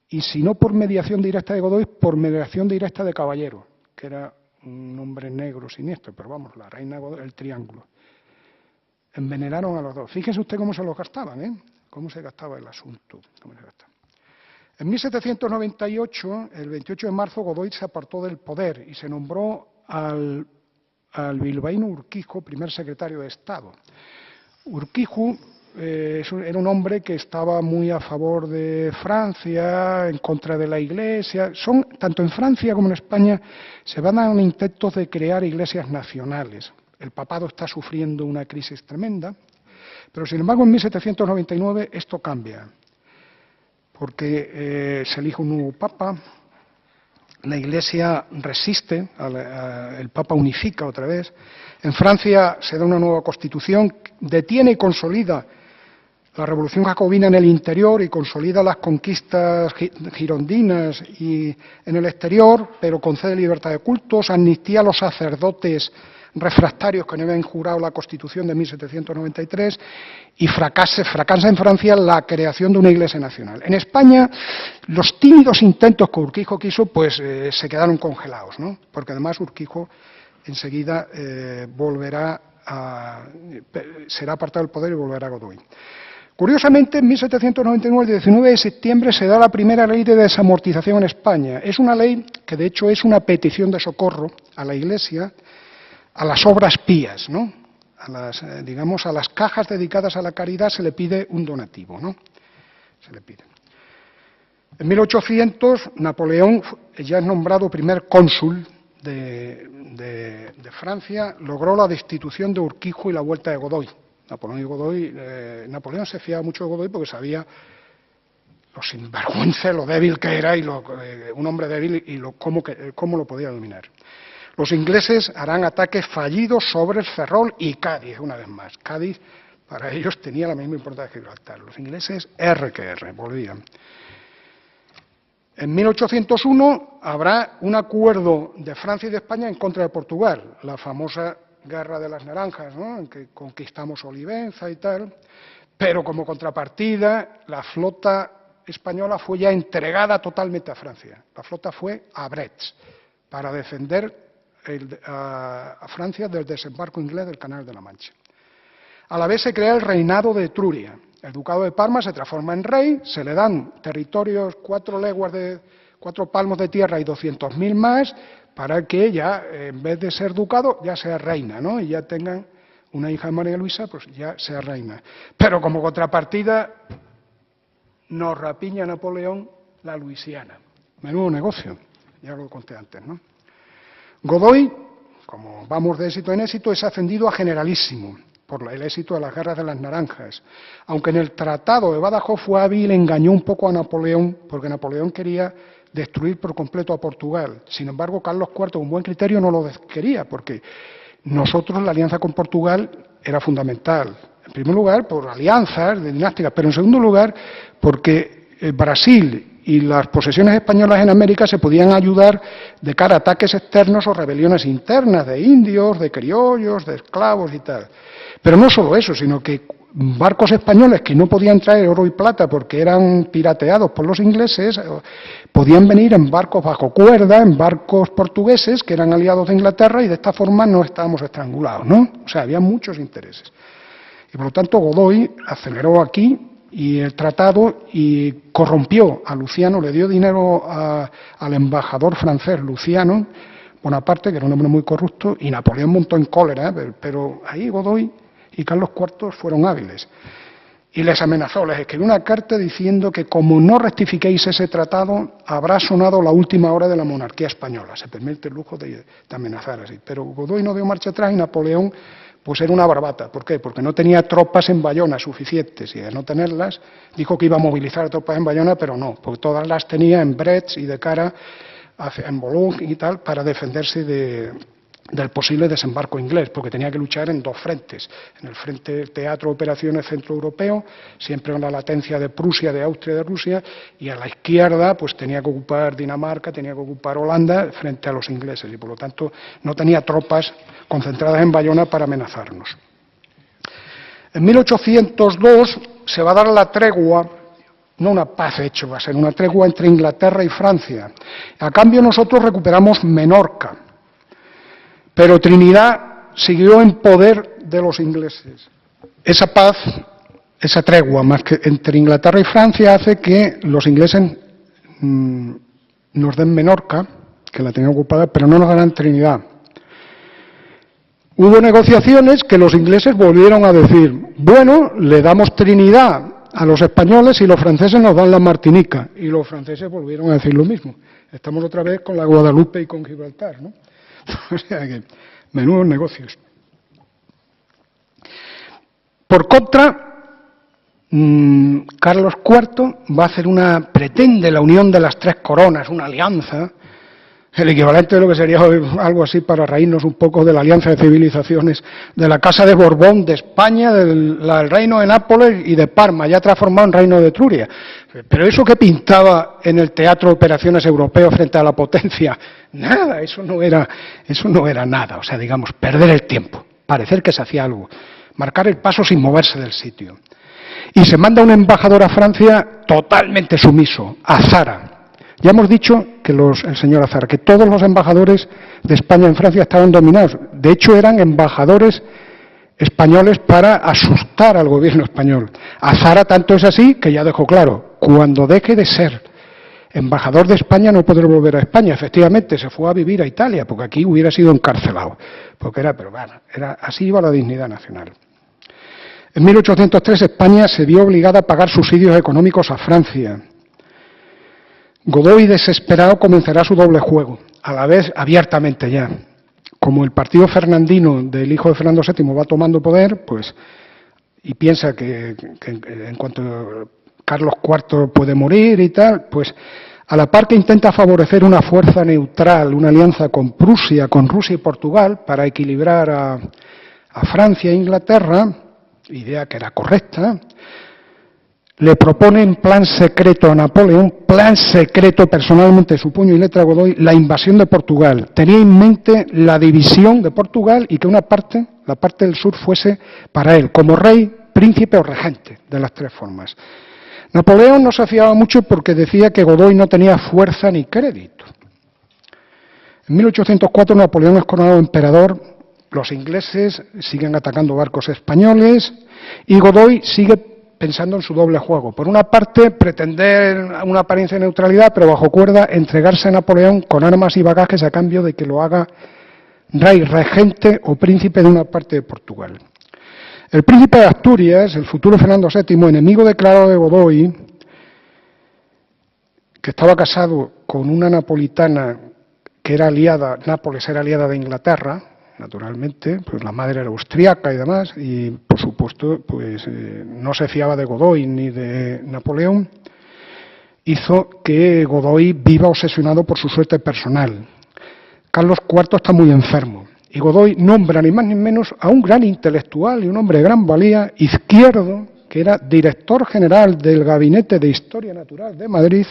y si no por mediación directa de Godoy, por mediación directa de Caballero, que era un hombre negro siniestro, pero vamos, la reina Godoy, el triángulo. Envenenaron a los dos. Fíjense usted cómo se los gastaban, ¿eh? Cómo se gastaba el asunto, cómo se gastaba. En 1798, el 28 de marzo, Godoy se apartó del poder y se nombró al bilbaíno Urquijo primer secretario de Estado. Urquijo era un hombre que estaba muy a favor de Francia, en contra de la Iglesia. Tanto en Francia como en España se van dando intentos de crear iglesias nacionales. El papado está sufriendo una crisis tremenda, pero sin embargo en 1799 esto cambia, porque se elige un nuevo papa, la Iglesia resiste, el papa unifica otra vez, en Francia se da una nueva constitución, detiene y consolida la revolución jacobina en el interior y consolida las conquistas girondinas y en el exterior, pero concede libertad de cultos, amnistía a los sacerdotes refractarios que no habían jurado la Constitución de 1793 y fracasa en Francia la creación de una Iglesia nacional. En España, los tímidos intentos que Urquijo quiso, pues se quedaron congelados, ¿no? Porque además Urquijo enseguida será apartado del poder y volverá a Godoy. Curiosamente, en 1799, el 19 de septiembre, se da la primera ley de desamortización en España. Es una ley que, de hecho, es una petición de socorro a la Iglesia, a las obras pías, ¿no? A las cajas dedicadas a la caridad se le pide un donativo, ¿no? Se le pide. En 1800, Napoleón ya es nombrado primer cónsul de Francia, logró la destitución de Urquijo y la vuelta de Godoy. Napoleón se fiaba mucho de Godoy porque sabía lo sinvergüenza, lo débil que era, y un hombre débil y cómo lo podía dominar. Los ingleses harán ataques fallidos sobre el Ferrol y Cádiz, una vez más. Cádiz, para ellos, tenía la misma importancia que Gibraltar. Los ingleses, R que R, volvían. En 1801 habrá un acuerdo de Francia y de España en contra de Portugal, la famosa Guerra de las Naranjas, ¿no?, en que conquistamos Olivenza y tal, pero como contrapartida la flota española fue ya entregada totalmente a Francia. La flota fue a Brest para defender a Francia del desembarco inglés del Canal de la Mancha. A la vez se crea el reinado de Etruria. El ducado de Parma se transforma en rey, se le dan territorios, 4 palmos de tierra y 200.000 más, para que ya, en vez de ser ducado, ya sea reina, ¿no? Y ya tengan una hija de María Luisa, pues ya sea reina. Pero como contrapartida, nos rapiña Napoleón la Luisiana. Menudo negocio, ya lo conté antes, ¿no? Godoy, como vamos de éxito en éxito, es ascendido a generalísimo por el éxito de las guerras de las Naranjas. Aunque en el Tratado de Badajoz fue hábil, engañó un poco a Napoleón, porque Napoleón quería destruir por completo a Portugal. Sin embargo, Carlos IV, con buen criterio, no lo quería, porque nosotros la alianza con Portugal era fundamental. En primer lugar, por alianzas de dinásticas, pero en segundo lugar, porque Brasil y las posesiones españolas en América se podían ayudar de cara a ataques externos o rebeliones internas de indios, de criollos, de esclavos y tal. Pero no solo eso, sino que barcos españoles que no podían traer oro y plata porque eran pirateados por los ingleses, podían venir en barcos bajo cuerda, en barcos portugueses que eran aliados de Inglaterra, y de esta forma no estábamos estrangulados, ¿no? O sea, había muchos intereses. Y por lo tanto Godoy aceleró aquí y el tratado y corrompió a Luciano, le dio dinero al embajador francés Luciano Bonaparte, que era un hombre muy corrupto, y Napoleón montó en cólera, pero ahí Godoy y Carlos IV fueron hábiles. Y les amenazó, les escribió una carta diciendo que como no rectifiquéis ese tratado, habrá sonado la última hora de la monarquía española. Se permite el lujo de amenazar así. Pero Godoy no dio marcha atrás y Napoleón pues era una barbata. ¿Por qué? Porque no tenía tropas en Bayona suficientes, y de no tenerlas dijo que iba a movilizar tropas en Bayona, pero no, porque todas las tenía en Brest y de cara en Boulogne y tal, para defenderse del posible desembarco inglés, porque tenía que luchar en 2 frentes. En el frente Teatro de Operaciones Centroeuropeo, siempre con la latencia de Prusia, de Austria y de Rusia, y a la izquierda pues tenía que ocupar Dinamarca, tenía que ocupar Holanda frente a los ingleses, y por lo tanto no tenía tropas concentradas en Bayona para amenazarnos. En 1802 se va a dar la tregua, no una paz hecho, va a ser una tregua entre Inglaterra y Francia. A cambio nosotros recuperamos Menorca, pero Trinidad siguió en poder de los ingleses. Esa paz, esa tregua más que entre Inglaterra y Francia, hace que los ingleses nos den Menorca, que la tenían ocupada, pero no nos darán Trinidad. Hubo negociaciones que los ingleses volvieron a decir, bueno, le damos Trinidad a los españoles y los franceses nos dan la Martinica. Y los franceses volvieron a decir lo mismo. Estamos otra vez con la Guadalupe y con Gibraltar, ¿no? O sea que, menudos negocios. Por contra, Carlos IV va a hacer pretende la unión de las 3 coronas, una alianza, el equivalente de lo que sería algo así para reírnos un poco de la alianza de civilizaciones de la Casa de Borbón, de España, del reino de Nápoles y de Parma, ya transformado en reino de Etruria. Pero eso que pintaba en el teatro de operaciones europeo frente a la potencia, nada, eso no era nada. O sea, digamos, perder el tiempo, parecer que se hacía algo, marcar el paso sin moverse del sitio. Y se manda un embajador a Francia totalmente sumiso, Azara. Ya hemos dicho que el señor Azara, que todos los embajadores de España en Francia estaban dominados. De hecho, eran embajadores españoles para asustar al gobierno español. Azara tanto es así que ya dejó claro, cuando deje de ser embajador de España no podrá volver a España. Efectivamente, se fue a vivir a Italia, porque aquí hubiera sido encarcelado. Pero bueno, así iba la dignidad nacional. En 1803 España se vio obligada a pagar subsidios económicos a Francia. Godoy, desesperado, comenzará su doble juego, a la vez abiertamente ya. Como el partido fernandino del hijo de Fernando VII va tomando poder, pues, y piensa que en cuanto Carlos IV puede morir y tal, pues a la par que intenta favorecer una fuerza neutral, una alianza con Prusia, con Rusia y Portugal para equilibrar a Francia e Inglaterra, idea que era correcta, le propone en plan secreto a Napoleón, plan secreto personalmente, su puño y letra Godoy, la invasión de Portugal. Tenía en mente la división de Portugal y que una parte, la parte del sur, fuese para él, como rey, príncipe o regente, de las tres formas. Napoleón no se fiaba mucho porque decía que Godoy no tenía fuerza ni crédito. En 1804 Napoleón es coronado emperador, los ingleses siguen atacando barcos españoles y Godoy sigue pensando en su doble juego. Por una parte, pretender una apariencia de neutralidad, pero bajo cuerda, entregarse a Napoleón con armas y bagajes a cambio de que lo haga rey, regente o príncipe de una parte de Portugal. El príncipe de Asturias, el futuro Fernando VII, enemigo declarado de Godoy, que estaba casado con una napolitana que era aliada, Nápoles era aliada de Inglaterra, naturalmente, pues la madre era austriaca y demás, y por supuesto, pues no se fiaba de Godoy ni de Napoleón, hizo que Godoy viva obsesionado por su suerte personal. Carlos IV está muy enfermo, y Godoy nombra ni más ni menos a un gran intelectual y un hombre de gran valía, Izquierdo, que era director general del Gabinete de Historia Natural de Madrid,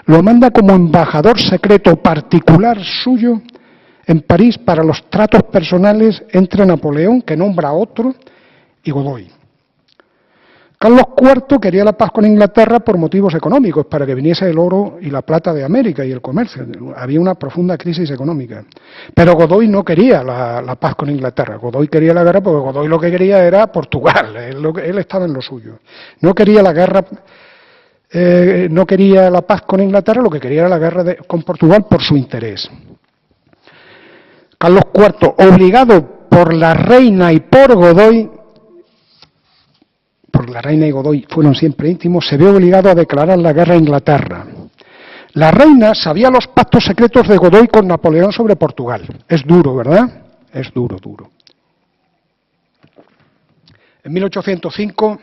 lo manda como embajador secreto particular suyo en París para los tratos personales entre Napoleón, que nombra a otro, y Godoy. Carlos IV quería la paz con Inglaterra por motivos económicos, para que viniese el oro y la plata de América y el comercio. Había una profunda crisis económica. Pero Godoy no quería la paz con Inglaterra. Godoy quería la guerra porque Godoy lo que quería era Portugal. Él estaba en lo suyo. No quería la guerra, no quería la paz con Inglaterra, lo que quería era la guerra con Portugal por su interés. Carlos IV, obligado por la reina y por Godoy, porque la reina y Godoy fueron siempre íntimos, se ve obligado a declarar la guerra a Inglaterra. La reina sabía los pactos secretos de Godoy con Napoleón sobre Portugal. Es duro, ¿verdad? Es duro, duro. En 1805,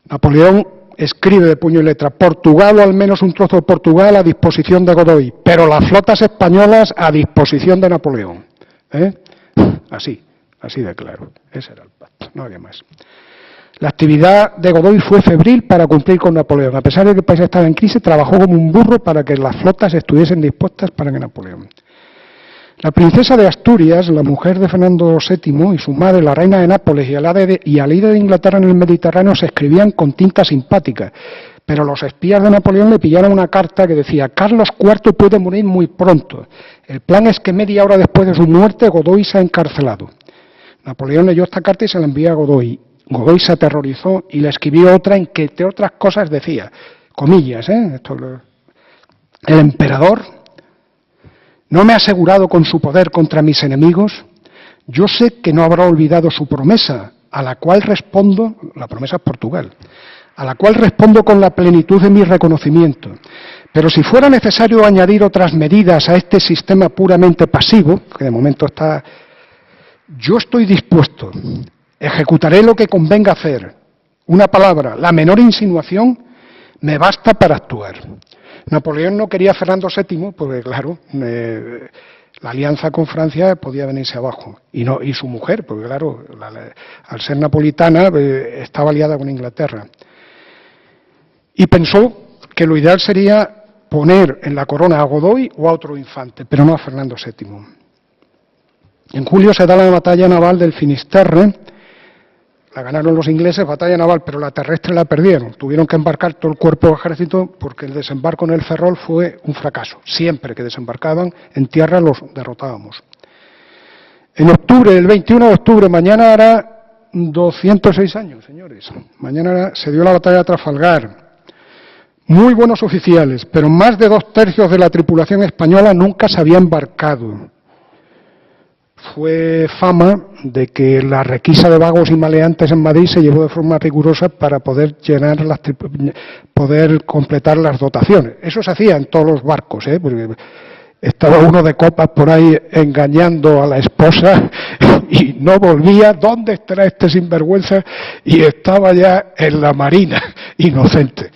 Napoleón escribe de puño y letra: Portugal, o al menos un trozo de Portugal, a disposición de Godoy, pero las flotas españolas a disposición de Napoleón. Así de claro. Ese era el pacto, no había más. La actividad de Godoy fue febril para cumplir con Napoleón. A pesar de que el país estaba en crisis, trabajó como un burro para que las flotas estuviesen dispuestas para que Napoleón. La princesa de Asturias, la mujer de Fernando VII, y su madre, la reina de Nápoles, y al líder de Inglaterra en el Mediterráneo se escribían con tinta simpática, pero los espías de Napoleón le pillaron una carta que decía: Carlos IV puede morir muy pronto. El plan es que media hora después de su muerte Godoy se ha encarcelado. Napoleón leyó esta carta y se la envió a Godoy. Godoy se aterrorizó y le escribió otra en que, entre otras cosas, decía, comillas, el emperador no me ha asegurado con su poder contra mis enemigos. Yo sé que no habrá olvidado su promesa, a la cual respondo, la promesa es Portugal, a la cual respondo con la plenitud de mi reconocimiento. Pero si fuera necesario añadir otras medidas a este sistema puramente pasivo, que de momento está, yo estoy dispuesto. Ejecutaré lo que convenga hacer. Una palabra, la menor insinuación, me basta para actuar. Napoleón no quería a Fernando VII porque, claro, la alianza con Francia podía venirse abajo. Y su mujer, porque, claro, al ser napolitana, estaba aliada con Inglaterra. Y pensó que lo ideal sería poner en la corona a Godoy o a otro infante, pero no a Fernando VII. En julio se da la batalla naval del Finisterre. La ganaron los ingleses, batalla naval, pero la terrestre la perdieron. Tuvieron que embarcar todo el cuerpo de ejército porque el desembarco en el Ferrol fue un fracaso. Siempre que desembarcaban en tierra los derrotábamos. En octubre, el 21 de octubre, mañana hará 206 años, señores. Mañana se dio la batalla de Trafalgar. Muy buenos oficiales, pero más de 2/3 de la tripulación española nunca se había embarcado. fue fama de que la requisa de vagos y maleantes en Madrid se llevó de forma rigurosa para poder poder completar las dotaciones. Eso se hacía en todos los barcos, porque estaba uno de copas por ahí engañando a la esposa y no volvía. ¿Dónde estará este sinvergüenza? Y estaba ya en la marina, inocente.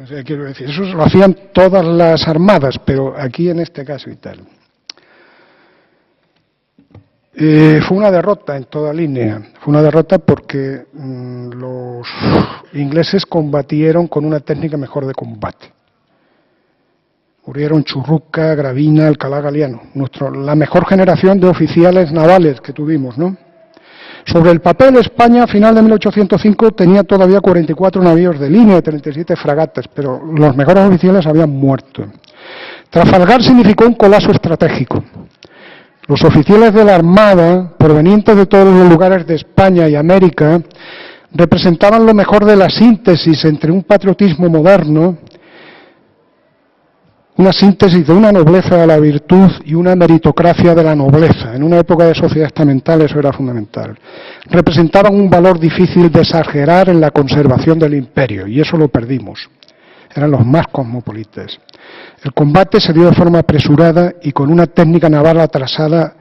O sea, quiero decir, eso lo hacían todas las armadas, pero aquí en este caso y tal. Fue una derrota en toda línea. Fue una derrota porque los ingleses combatieron con una técnica mejor de combate. Murieron Churruca, Gravina, Alcalá Galiano, la mejor generación de oficiales navales que tuvimos, ¿no? Sobre el papel, España, a final de 1805, tenía todavía 44 navíos de línea y 37 fragatas, pero los mejores oficiales habían muerto. Trafalgar significó un colapso estratégico. Los oficiales de la Armada, provenientes de todos los lugares de España y América, representaban lo mejor de la síntesis entre un patriotismo moderno, una síntesis de una nobleza de la virtud y una meritocracia de la nobleza. En una época de sociedad estamental eso era fundamental. Representaban un valor difícil de exagerar en la conservación del imperio, y eso lo perdimos. Eran los más cosmopolitas. El combate se dio de forma apresurada y con una técnica naval atrasada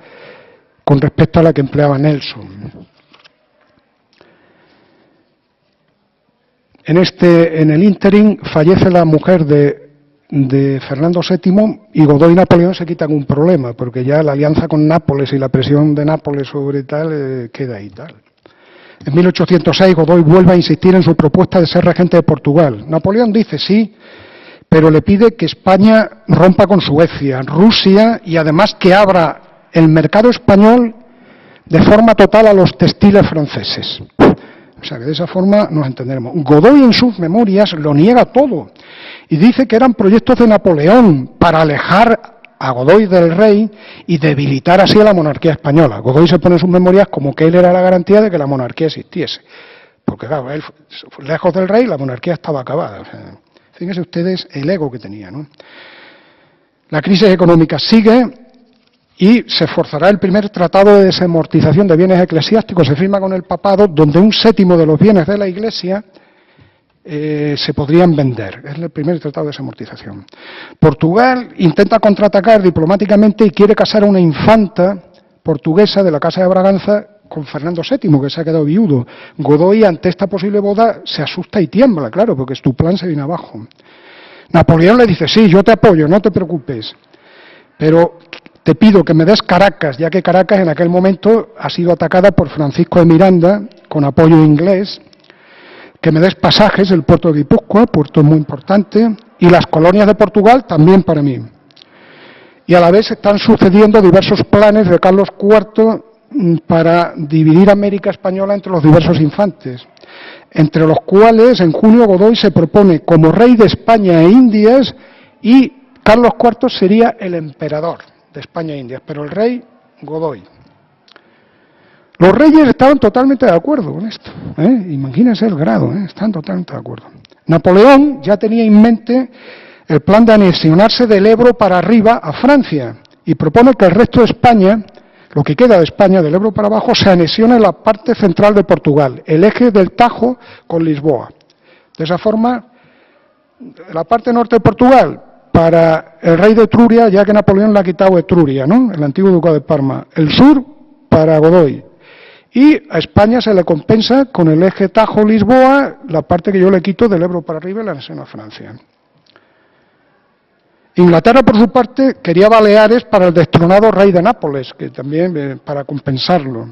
con respecto a la que empleaba Nelson. En el ínterin fallece la mujer de Fernando VII y Godoy y Napoleón se quitan un problema, porque ya la alianza con Nápoles y la presión de Nápoles sobre tal queda ahí tal. En 1806 Godoy vuelve a insistir en su propuesta de ser regente de Portugal. Napoleón dice sí, pero le pide que España rompa con Suecia, Rusia y además que abra el mercado español de forma total a los textiles franceses. O sea que de esa forma nos entenderemos. Godoy en sus memorias lo niega todo y dice que eran proyectos de Napoleón para alejar a Godoy del rey y debilitar así a la monarquía española. Godoy se pone en sus memorias como que él era la garantía de que la monarquía existiese. Porque claro, él lejos del rey la monarquía estaba acabada. O sea, fíjense ustedes el ego que tenía, ¿no? La crisis económica sigue y se forzará el primer tratado de desamortización de bienes eclesiásticos. Se firma con el papado, donde 1/7 de los bienes de la Iglesia se podrían vender. Es el primer tratado de desamortización. Portugal intenta contraatacar diplomáticamente y quiere casar a una infanta portuguesa de la Casa de Braganza con Fernando VII, que se ha quedado viudo. Godoy, ante esta posible boda, se asusta y tiembla, claro, porque tu plan se viene abajo. Napoleón le dice, sí, yo te apoyo, no te preocupes, pero te pido que me des Caracas, ya que Caracas en aquel momento ha sido atacada por Francisco de Miranda, con apoyo inglés, que me des pasajes, el puerto de Guipúzcoa, puerto muy importante, y las colonias de Portugal también para mí. Y a la vez están sucediendo diversos planes de Carlos IV para dividir América Española entre los diversos infantes, entre los cuales en junio Godoy se propone como rey de España e Indias y Carlos IV sería el emperador de España e Indias, pero el rey Godoy. Los reyes estaban totalmente de acuerdo con esto, imagínense el grado, están totalmente de acuerdo. Napoleón ya tenía en mente el plan de anexionarse del Ebro para arriba a Francia y propone que el resto de España, lo que queda de España del Ebro para abajo, se anexione en la parte central de Portugal, el eje del Tajo con Lisboa. De esa forma, la parte norte de Portugal para el rey de Etruria, ya que Napoleón le ha quitado Etruria, ¿no?, el antiguo ducado de Parma. El sur para Godoy. Y a España se le compensa con el eje Tajo-Lisboa, la parte que yo le quito del Ebro para arriba y la anexión a Francia. Inglaterra, por su parte, quería Baleares para el destronado rey de Nápoles, que también para compensarlo.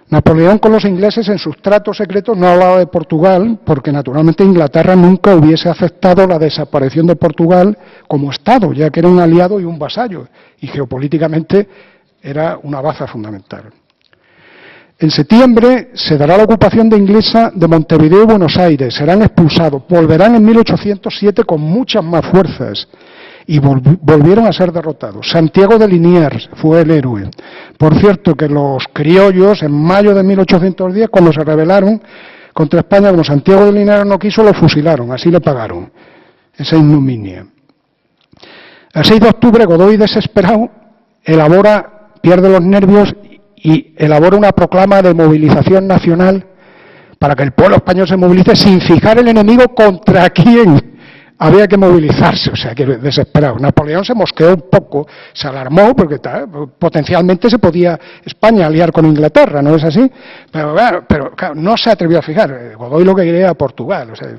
Napoleón con los ingleses en sus tratos secretos no hablaba de Portugal, porque naturalmente Inglaterra nunca hubiese aceptado la desaparición de Portugal como Estado, ya que era un aliado y un vasallo, y geopolíticamente era una baza fundamental. En septiembre se dará la ocupación de inglesa de Montevideo y Buenos Aires, serán expulsados, volverán en 1807 con muchas más fuerzas y volvieron a ser derrotados. Santiago de Liniers fue el héroe. Por cierto, que los criollos en mayo de 1810, cuando se rebelaron contra España, como Santiago de Liniers no quiso, lo fusilaron, así le pagaron esa ignominia. El 6 de octubre, Godoy, desesperado, pierde los nervios y elabora una proclama de movilización nacional para que el pueblo español se movilice sin fijar el enemigo contra quién había que movilizarse, o sea, que desesperado. Napoleón se mosqueó un poco, se alarmó, porque potencialmente se podía España aliar con Inglaterra, ¿no es así? Pero claro, no se atrevió a fijar. Godoy lo que quería era Portugal. O sea.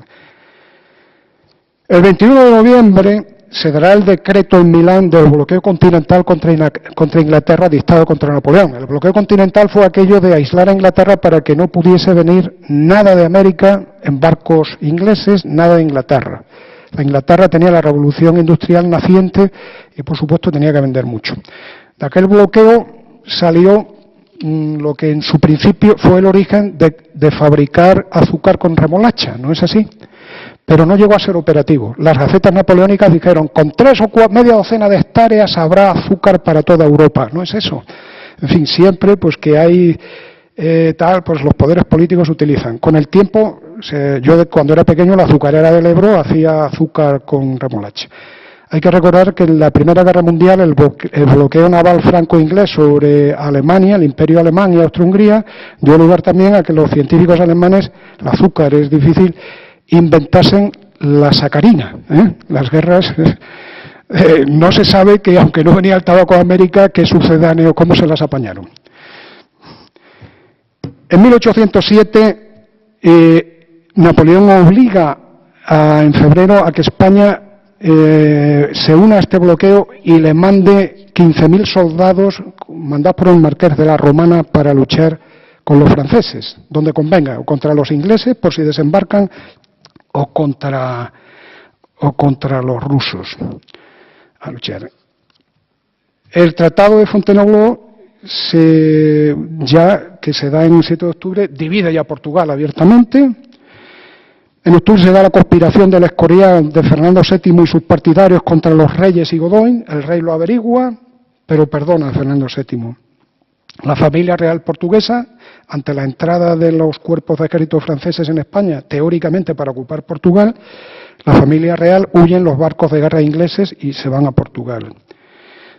El 21 de noviembre se dará el decreto en Milán del bloqueo continental contra Inglaterra dictado contra Napoleón. El bloqueo continental fue aquello de aislar a Inglaterra para que no pudiese venir nada de América en barcos ingleses, nada de Inglaterra. La Inglaterra tenía la revolución industrial naciente y, por supuesto, tenía que vender mucho. De aquel bloqueo salió lo que en su principio fue el origen de fabricar azúcar con remolacha, ¿no es así? Pero no llegó a ser operativo. Las gacetas napoleónicas dijeron, con 3 o media docena de hectáreas habrá azúcar para toda Europa. ¿No es eso? En fin, siempre pues que hay pues los poderes políticos utilizan. Con el tiempo, yo cuando era pequeño, la azucarera del Ebro hacía azúcar con remolacha. Hay que recordar que en la Primera Guerra Mundial el bloqueo naval franco-inglés sobre Alemania, el Imperio Alemán y Austria-Hungría, dio lugar también a que los científicos alemanes, el azúcar es difícil, inventasen la sacarina. Las guerras, no se sabe que, aunque no venía el tabaco a América, qué sucedáneo, cómo se las apañaron. En 1807, Napoleón obliga en febrero a que España se una a este bloqueo y le mande 15.000 soldados mandados por el Marqués de la Romana para luchar con los franceses, donde convenga, o contra los ingleses por si desembarcan, o contra los rusos a luchar. El Tratado de Fontainebleau, ya que se da en el 7 de octubre, divide ya Portugal abiertamente. En octubre se da la conspiración del Escorial de Fernando VII y sus partidarios contra los reyes y Godoy. El rey lo averigua, pero perdona a Fernando VII. La familia real portuguesa, ante la entrada de los cuerpos de ejército franceses en España, teóricamente para ocupar Portugal, la familia real huye en los barcos de guerra ingleses y se van a Portugal.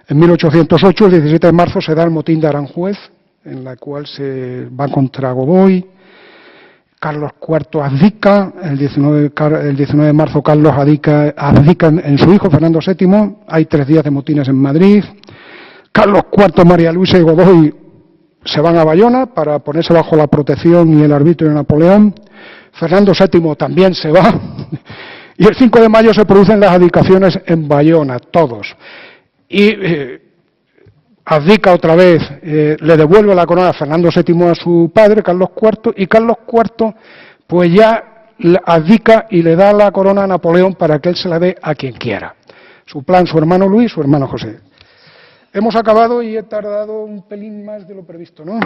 En 1808, el 17 de marzo, se da el motín de Aranjuez, en la cual se va contra Godoy. Carlos IV abdica, el 19 de marzo Carlos abdica en su hijo, Fernando VII, hay 3 días de motines en Madrid. Carlos IV, María Luisa y Godoy se van a Bayona para ponerse bajo la protección y el arbitrio de Napoleón. Fernando VII también se va. Y el 5 de mayo se producen las abdicaciones en Bayona, todos. Y abdica otra vez, le devuelve la corona a Fernando VII a su padre, Carlos IV, y Carlos IV pues ya abdica y le da la corona a Napoleón para que él se la dé a quien quiera. Su plan, su hermano Luis, su hermano José. Hemos acabado y he tardado un pelín más de lo previsto, ¿no?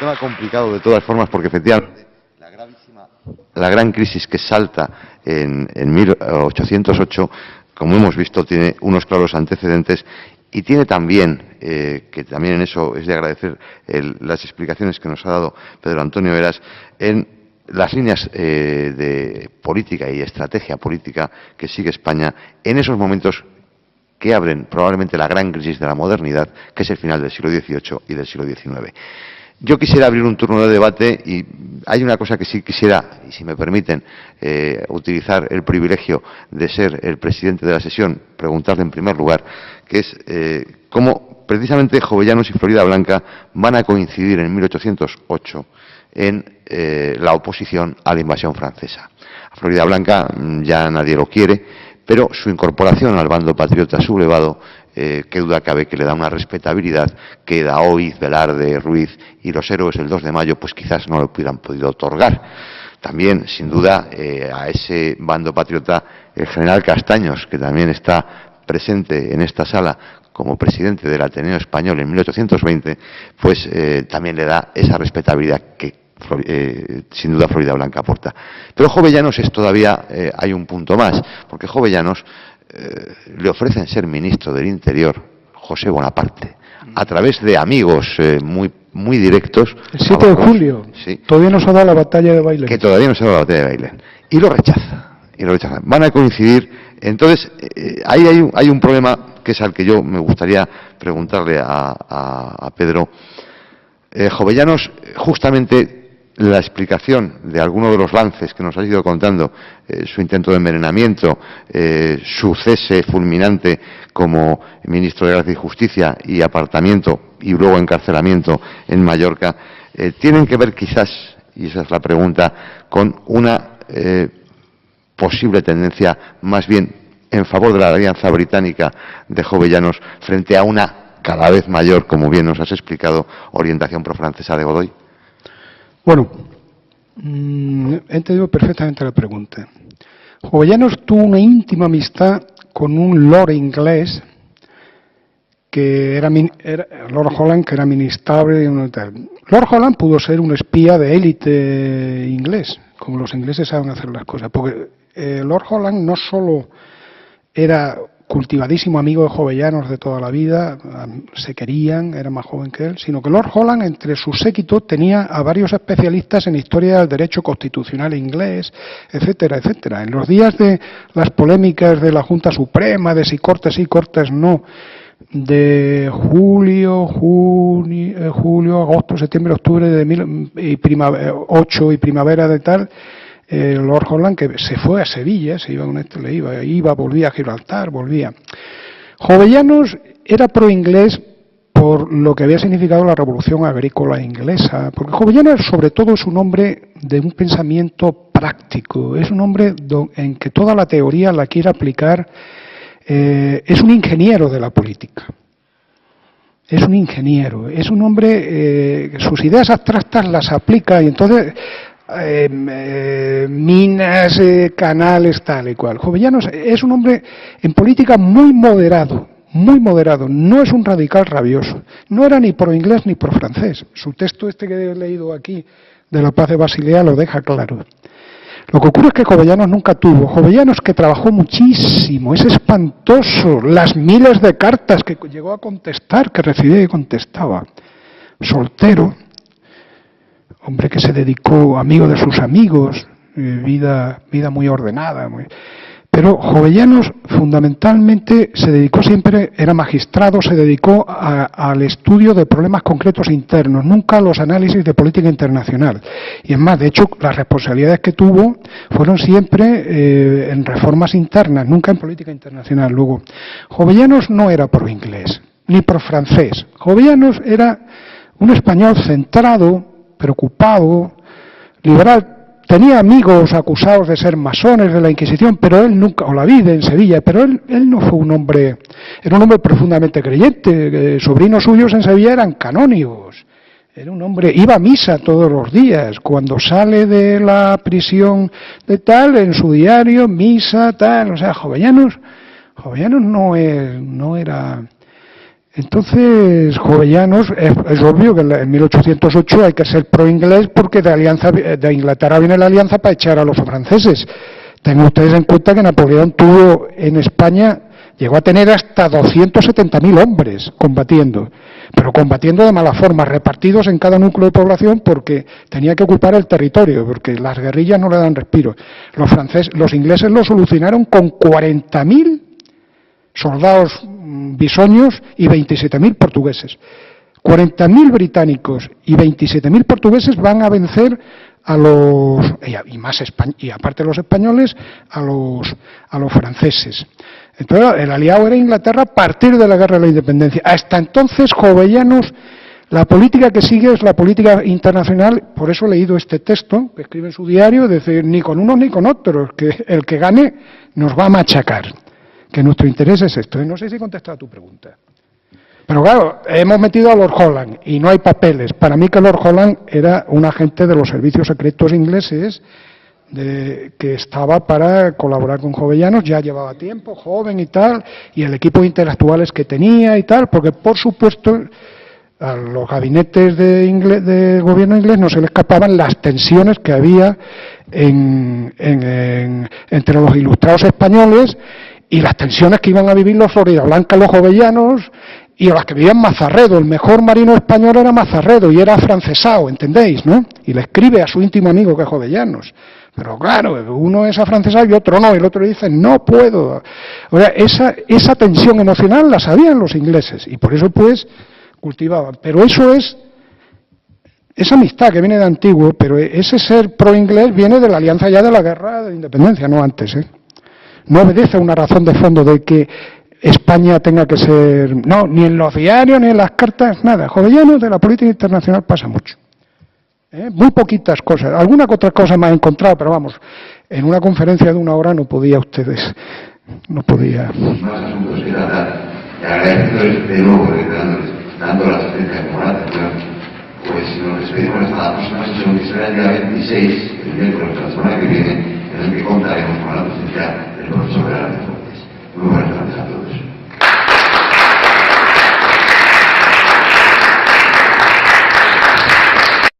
Tema complicado de todas formas porque efectivamente la gran crisis que salta en 1808, como hemos visto, tiene unos claros antecedentes y tiene también, que también en eso es de agradecer las explicaciones que nos ha dado Pedro Antonio Heras, en las líneas de política y estrategia política que sigue España en esos momentos que abren probablemente la gran crisis de la modernidad, que es el final del siglo XVIII y del siglo XIX. Yo quisiera abrir un turno de debate y hay una cosa que sí quisiera, y si me permiten, utilizar el privilegio de ser el presidente de la sesión, preguntarle en primer lugar, que es cómo precisamente Jovellanos y Floridablanca van a coincidir en 1808 en la oposición a la invasión francesa. A Floridablanca ya nadie lo quiere, pero su incorporación al bando patriota sublevado, qué duda cabe que le da una respetabilidad que Daoiz, Velarde, Ruiz y los héroes del 2 de mayo pues quizás no lo hubieran podido otorgar. También, sin duda, a ese bando patriota, el general Castaños, que también está presente en esta sala como presidente del Ateneo Español en 1820, pues también le da esa respetabilidad que sin duda Floridablanca aporta. Pero Jovellanos es todavía, hay un punto más, porque Jovellanos le ofrecen ser ministro del Interior José Bonaparte, a través de amigos muy directos. El 7 de julio, sí, todavía no se ha dado la batalla de Bailén. Que todavía no se ha dado la batalla de Bailén. Y lo rechaza. y lo rechazan. Van a coincidir. Entonces, ahí hay un problema que es al que yo me gustaría preguntarle a Pedro. Jovellanos, justamente la explicación de alguno de los lances que nos ha ido contando, su intento de envenenamiento, su cese fulminante como ministro de Gracia y Justicia y apartamiento y luego encarcelamiento en Mallorca, tienen que ver quizás, y esa es la pregunta, con una posible tendencia más bien en favor de la alianza británica de Jovellanos frente a una cada vez mayor, como bien nos has explicado, orientación profrancesa de Godoy. Bueno, he entendido perfectamente la pregunta. Jovellanos tuvo una íntima amistad con un lord inglés que era Lord Holland, que era ministrable. Lord Holland pudo ser un espía de élite inglés, como los ingleses saben hacer las cosas, porque Lord Holland no solo era cultivadísimo amigo de Jovellanos de toda la vida, se querían, era más joven que él, sino que Lord Holland, entre sus séquitos, tenía a varios especialistas en historia del derecho constitucional inglés, etcétera, etcétera. En los días de las polémicas de la Junta Suprema, de si cortes sí, cortes no, de julio, agosto, septiembre, octubre de 8 y primavera de tal, Lord Holland, que se fue a Sevilla, se iba con esto, volvía a Gibraltar, volvía. Jovellanos era pro-inglés por lo que había significado la revolución agrícola inglesa, porque Jovellanos sobre todo es un hombre de un pensamiento práctico, es un hombre en que toda la teoría la quiere aplicar, es un ingeniero de la política. Es un ingeniero, es un hombre que sus ideas abstractas las aplica y entonces minas, canales, tal y cual. Jovellanos es un hombre en política muy moderado, no es un radical rabioso, no era ni pro inglés ni pro francés. Su texto este que he leído aquí de la Paz de Basilea lo deja claro. Lo que ocurre es que Jovellanos nunca tuvo. Jovellanos, que trabajó muchísimo, es espantoso las miles de cartas que llegó a contestar, que recibía y contestaba. Soltero, hombre que se dedicó, amigo de sus amigos, vida muy ordenada. Pero Jovellanos fundamentalmente se dedicó siempre, era magistrado, se dedicó al estudio de problemas concretos internos, nunca a los análisis de política internacional. Y es más, de hecho, las responsabilidades que tuvo fueron siempre en reformas internas, nunca en política internacional. Luego, Jovellanos no era pro inglés, ni pro francés. Jovellanos era un español centrado, preocupado, liberal. Tenía amigos acusados de ser masones de la Inquisición, pero él nunca, o la vida en Sevilla, pero él no fue un hombre, era un hombre profundamente creyente, sobrinos suyos en Sevilla eran canónigos, era un hombre, iba a misa todos los días, cuando sale de la prisión de tal, en su diario, misa, tal, o sea, Jovellanos no era. Entonces, Jovellanos, es obvio que en 1808 hay que ser pro-inglés porque de Inglaterra viene la alianza para echar a los franceses. Tengan ustedes en cuenta que Napoleón tuvo en España, llegó a tener hasta 270.000 hombres combatiendo, pero combatiendo de mala forma, repartidos en cada núcleo de población porque tenía que ocupar el territorio, porque las guerrillas no le dan respiro. Los ingleses lo solucionaron con 40.000 soldados bisoños y 27.000 portugueses. 40.000 británicos y 27.000 portugueses van a vencer a los, y aparte de los españoles, a los franceses. Entonces, el aliado era Inglaterra a partir de la Guerra de la Independencia. Hasta entonces, Jovellanos, la política que sigue es la política internacional, por eso he leído este texto que escribe en su diario, decir, ni con unos ni con otros, que el que gane nos va a machacar. Que nuestro interés es esto. No sé si he contestado a tu pregunta. Pero claro, hemos metido a Lord Holland y no hay papeles. Para mí que Lord Holland era un agente de los servicios secretos ingleses que estaba para colaborar con Jovellanos, ya llevaba tiempo, joven y tal, y el equipo de intelectuales que tenía y tal, porque por supuesto a los gabinetes de gobierno inglés no se le escapaban las tensiones que había entre los ilustrados españoles y las tensiones que iban a vivir los Floridablanca, los Jovellanos, y las que vivían Mazarredo. El mejor marino español era Mazarredo y era afrancesado, ¿entendéis, no? Y le escribe a su íntimo amigo que es Jovellanos. Pero claro, uno es afrancesado y otro no, y el otro dice, no puedo. O sea, esa tensión emocional la sabían los ingleses, y por eso pues cultivaban. Pero eso es esa amistad que viene de antiguo, pero ese ser pro-inglés viene de la alianza ya de la guerra de independencia, no antes, ¿eh? No obedece a una razón de fondo de que España tenga que ser... No, ni en los diarios, ni en las cartas, nada. Jovellanos de la política internacional pasa mucho. Muy poquitas cosas. Alguna que otra cosa me ha encontrado, pero vamos, en una conferencia de 1 hora no podía ustedes... No podía... Más asuntos que tratar. Y agradeciéndoles de nuevo, dando la asistencia como la atención, pues nos despedimos hasta la próxima sesión, que será el día 26, el miércoles de la semana que viene, en el que contaremos con la presencia del profesor